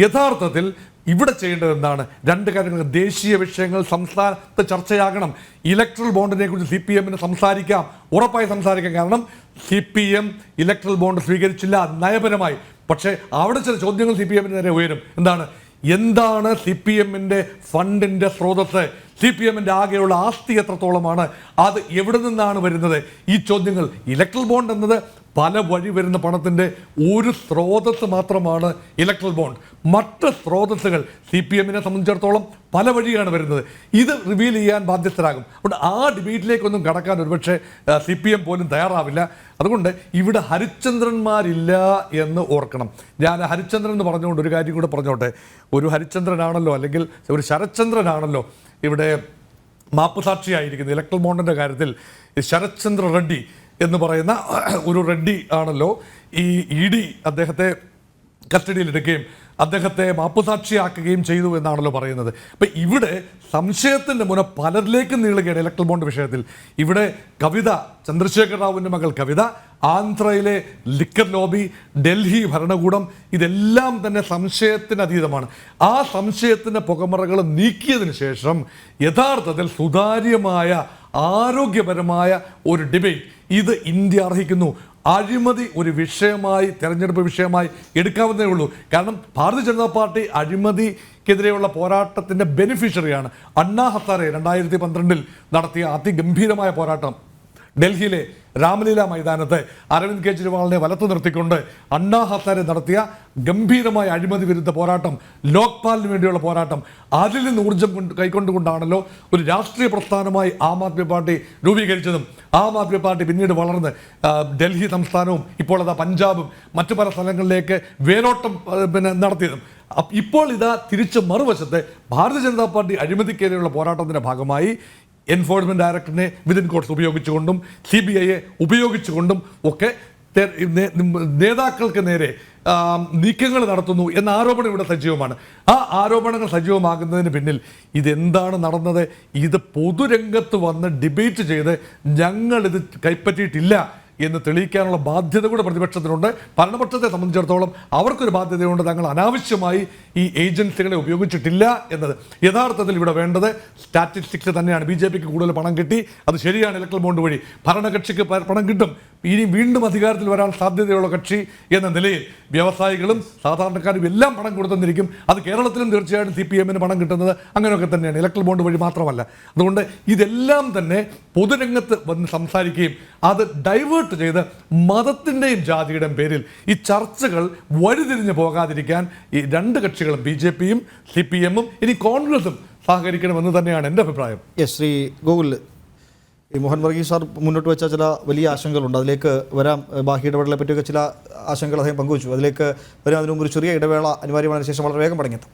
യഥാർത്ഥത്തിൽ ഇവിടെ ചെയ്യേണ്ടത് എന്താണ്? 2 കാര്യങ്ങൾ. ദേശീയ വിഷയങ്ങൾ സംസ്ഥാനത്ത് ചർച്ചയാകണം. ഇലക്ട്രൽ ബോണ്ടിനെ കുറിച്ച് CPM സംസാരിക്കാം, ഉറപ്പായി സംസാരിക്കാം. കാരണം CPM ഇലക്ട്രൽ ബോണ്ട് സ്വീകരിച്ചില്ല നയപരമായി. പക്ഷേ അവിടെ ചില ചോദ്യങ്ങൾ CPM നേരെ ഉയരും. എന്താണ് CPM ഫണ്ടിൻ്റെ സ്രോതസ്? CPM ആകെയുള്ള ആസ്തി എത്രത്തോളമാണ്? അത് എവിടെ നിന്നാണ് വരുന്നത്? ഈ ചോദ്യങ്ങൾ. ഇലക്ട്രൽ ബോണ്ട് എന്നത് പല വഴി വരുന്ന പണത്തിൻ്റെ ഒരു സ്രോതസ് മാത്രമാണ് ഇലക്ട്രൽ ബോണ്ട്. മറ്റ് സ്രോതസ്സുകൾ CPM സംബന്ധിച്ചിടത്തോളം പല വഴിയാണ് വരുന്നത്. ഇത് റിവീൽ ചെയ്യാൻ ബാധ്യസ്ഥരാകും. അതുകൊണ്ട് ആ ഡിബേറ്റിലേക്കൊന്നും കടക്കാൻ ഒരുപക്ഷെ CPM പോലും തയ്യാറാവില്ല. അതുകൊണ്ട് ഇവിടെ ഹരിശ്ചന്ദ്രന്മാരില്ല എന്ന് ഓർക്കണം. ഞാൻ ഹരിശ്ചന്ദ്രൻ എന്ന് പറഞ്ഞുകൊണ്ട് ഒരു കാര്യം കൂടെ പറഞ്ഞോട്ടെ. ഒരു ഹരിശ്ചന്ദ്രനാണല്ലോ, അല്ലെങ്കിൽ ഒരു ശരത്ചന്ദ്രനാണല്ലോ ഇവിടെ മാപ്പുസാക്ഷിയായിരിക്കുന്നത് ഇലക്ട്രൽ ബോണ്ടിൻ്റെ കാര്യത്തിൽ. ശരത്ചന്ദ്ര റെഡ്ഡി എന്ന് പറയുന്ന ഒരു റെഡ്ഡി ആണല്ലോ ഈ ED അദ്ദേഹത്തെ കസ്റ്റഡിയിലെടുക്കുകയും അദ്ദേഹത്തെ മാപ്പുസാക്ഷിയാക്കുകയും ചെയ്തു എന്നാണല്ലോ പറയുന്നത്. അപ്പം ഇവിടെ സംശയത്തിൻ്റെ മുന പലരിലേക്കും നീളുകയാണ് ഇലക്ട്രൽ ബോണ്ട് വിഷയത്തിൽ. ഇവിടെ കവിത, ചന്ദ്രശേഖർ റാവുവിൻ്റെ മകൾ കവിത, ആന്ധ്രയിലെ ലിക്കർ ലോബി, ഡൽഹി ഭരണകൂടം, ഇതെല്ലാം തന്നെ സംശയത്തിന് അതീതമാണ്. ആ സംശയത്തിൻ്റെ പുകമറകൾ നീക്കിയതിന് ശേഷം യഥാർത്ഥത്തിൽ സുതാര്യമായ ആരോഗ്യപരമായ ഒരു ഡിബേറ്റ് ഇത് ഇന്ത്യ അർഹിക്കുന്നു. അഴിമതി ഒരു വിഷയമായി, തെരഞ്ഞെടുപ്പ് വിഷയമായി എടുക്കാവുന്നതേ ഉള്ളൂ. കാരണം ഭാരതീയ ജനതാ പാർട്ടി അഴിമതിക്കെതിരെയുള്ള പോരാട്ടത്തിൻ്റെ ബെനിഫിഷ്യറിയാണ്. അണ്ണാ ഹസാരെ 2012 നടത്തിയ അതിഗംഭീരമായ പോരാട്ടം, ഡൽഹിയിലെ രാമലീല മൈതാനത്ത് അരവിന്ദ് കെജ്രിവാളിനെ വലത്തു നിർത്തിക്കൊണ്ട് അണ്ണാ ഹസാരെ നടത്തിയ ഗംഭീരമായ അഴിമതി വിരുദ്ധ പോരാട്ടം, ലോക്പാലിന് വേണ്ടിയുള്ള പോരാട്ടം, അതിൽ നിന്ന് ഊർജ്ജം കൈക്കൊണ്ടുകൊണ്ടാണല്ലോ ഒരു രാഷ്ട്രീയ പ്രസ്ഥാനമായി ആം ആദ്മി പാർട്ടി രൂപീകരിച്ചതും ആം ആദ്മി പാർട്ടി പിന്നീട് വളർന്ന് ഡൽഹി സംസ്ഥാനവും ഇപ്പോൾ അതാ പഞ്ചാബും മറ്റു പല സ്ഥലങ്ങളിലേക്ക് വേരോട്ടം നടത്തിയതും. ഇപ്പോൾ ഇതാ തിരിച്ച് മറുവശത്ത് ഭാരതീയ ജനതാ പാർട്ടി അഴിമതിക്കെതിരെയുള്ള പോരാട്ടത്തിൻ്റെ ഭാഗമായി എൻഫോഴ്സ്മെൻറ്റ് ഡയറക്ടറിനെ വിതിൻ കോട്സ് ഉപയോഗിച്ചുകൊണ്ടും CBIയെ ഉപയോഗിച്ചുകൊണ്ടും ഒക്കെ നേതാക്കൾക്ക് നേരെ നീക്കങ്ങൾ നടത്തുന്നു എന്ന ആരോപണം ഇവിടെ സജീവമാണ്. ആ ആരോപണങ്ങൾ സജീവമാകുന്നതിന് പിന്നിൽ ഇതെന്താണ് നടന്നത്? ഇത് പൊതുരംഗത്ത് വന്ന് ഡിബേറ്റ് ചെയ്ത് ഞങ്ങളിത് കൈപ്പറ്റിയിട്ടില്ല എന്ന് തെളിയിക്കാനുള്ള ബാധ്യത കൂടെ പ്രതിപക്ഷത്തിനുണ്ട്. ഭരണപക്ഷത്തെ സംബന്ധിച്ചിടത്തോളം അവർക്കൊരു ബാധ്യതയുണ്ട്. തങ്ങൾ അനാവശ്യമായി ഈ ഏജൻസികളെ ഉപയോഗിച്ചിട്ടില്ല എന്നത്. യഥാർത്ഥത്തിൽ ഇവിടെ വേണ്ടത് സ്റ്റാറ്റിസ്റ്റിക്സ് തന്നെയാണ്. BJPക്ക് കൂടുതൽ പണം കിട്ടി, അത് ശരിയാണ്. ഇലക്ട്രൽ ബോണ്ട് വഴി ഭരണകക്ഷിക്ക് പണം കിട്ടും. ഇനി വീണ്ടും അധികാരത്തിൽ വരാൻ സാധ്യതയുള്ള കക്ഷി എന്ന നിലയിൽ വ്യവസായികളും സാധാരണക്കാരും എല്ലാം പണം കൊടുത്തെന്നിരിക്കും. അത് കേരളത്തിലും തീർച്ചയായിട്ടും CPMന് പണം കിട്ടുന്നത് അങ്ങനെയൊക്കെ തന്നെയാണ്, ഇലക്ട്രൽ ബോണ്ട് വഴി മാത്രമല്ല. അതുകൊണ്ട് ഇതെല്ലാം തന്നെ പൊതുരംഗത്ത് വന്ന് സംസാരിക്കുകയും അത് ഡൈവേർട്ട് ചെയ്ത് മതത്തിൻ്റെയും ജാതിയുടെയും പേരിൽ ഈ ചർച്ചകൾ വഴിതിരിഞ്ഞു പോകാതിരിക്കാൻ ഈ രണ്ട് കക്ഷികളും BJPയും CPMും ഇനി കോൺഗ്രസും സഹകരിക്കണമെന്ന് തന്നെയാണ് എൻ്റെ അഭിപ്രായം. ശ്രീ ഗോകുൽ, ഈ മോഹൻ വർഗീസ് സാർ മുന്നോട്ട് വെച്ച ചില വലിയ ആശങ്കകളുണ്ട്, അതിലേക്ക് വരാം. ബാഹ്യ ഇടപെടലെ പറ്റിയൊക്കെ ചില ആശങ്കകൾ അദ്ദേഹം പങ്കുവച്ചു, അതിലേക്ക് വരാം. അതിനു മുമ്പ് ഒരു ചെറിയ ഇടവേള അനിവാര്യമായ ശേഷം വളരെ വേഗം മടങ്ങിയെത്താം.